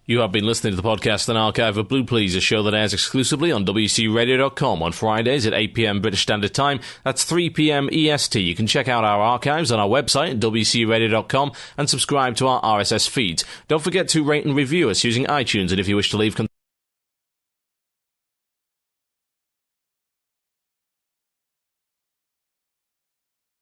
You have been listening to the podcast and archive of Blue Plz, a show that airs exclusively on WCRadio.com on Fridays at 8 p.m. British Standard Time. That's 3 p.m. EST. You can check out our archives on our website at WCRadio.com and subscribe to our RSS feeds. Don't forget to rate and review us using iTunes, and if you wish to leave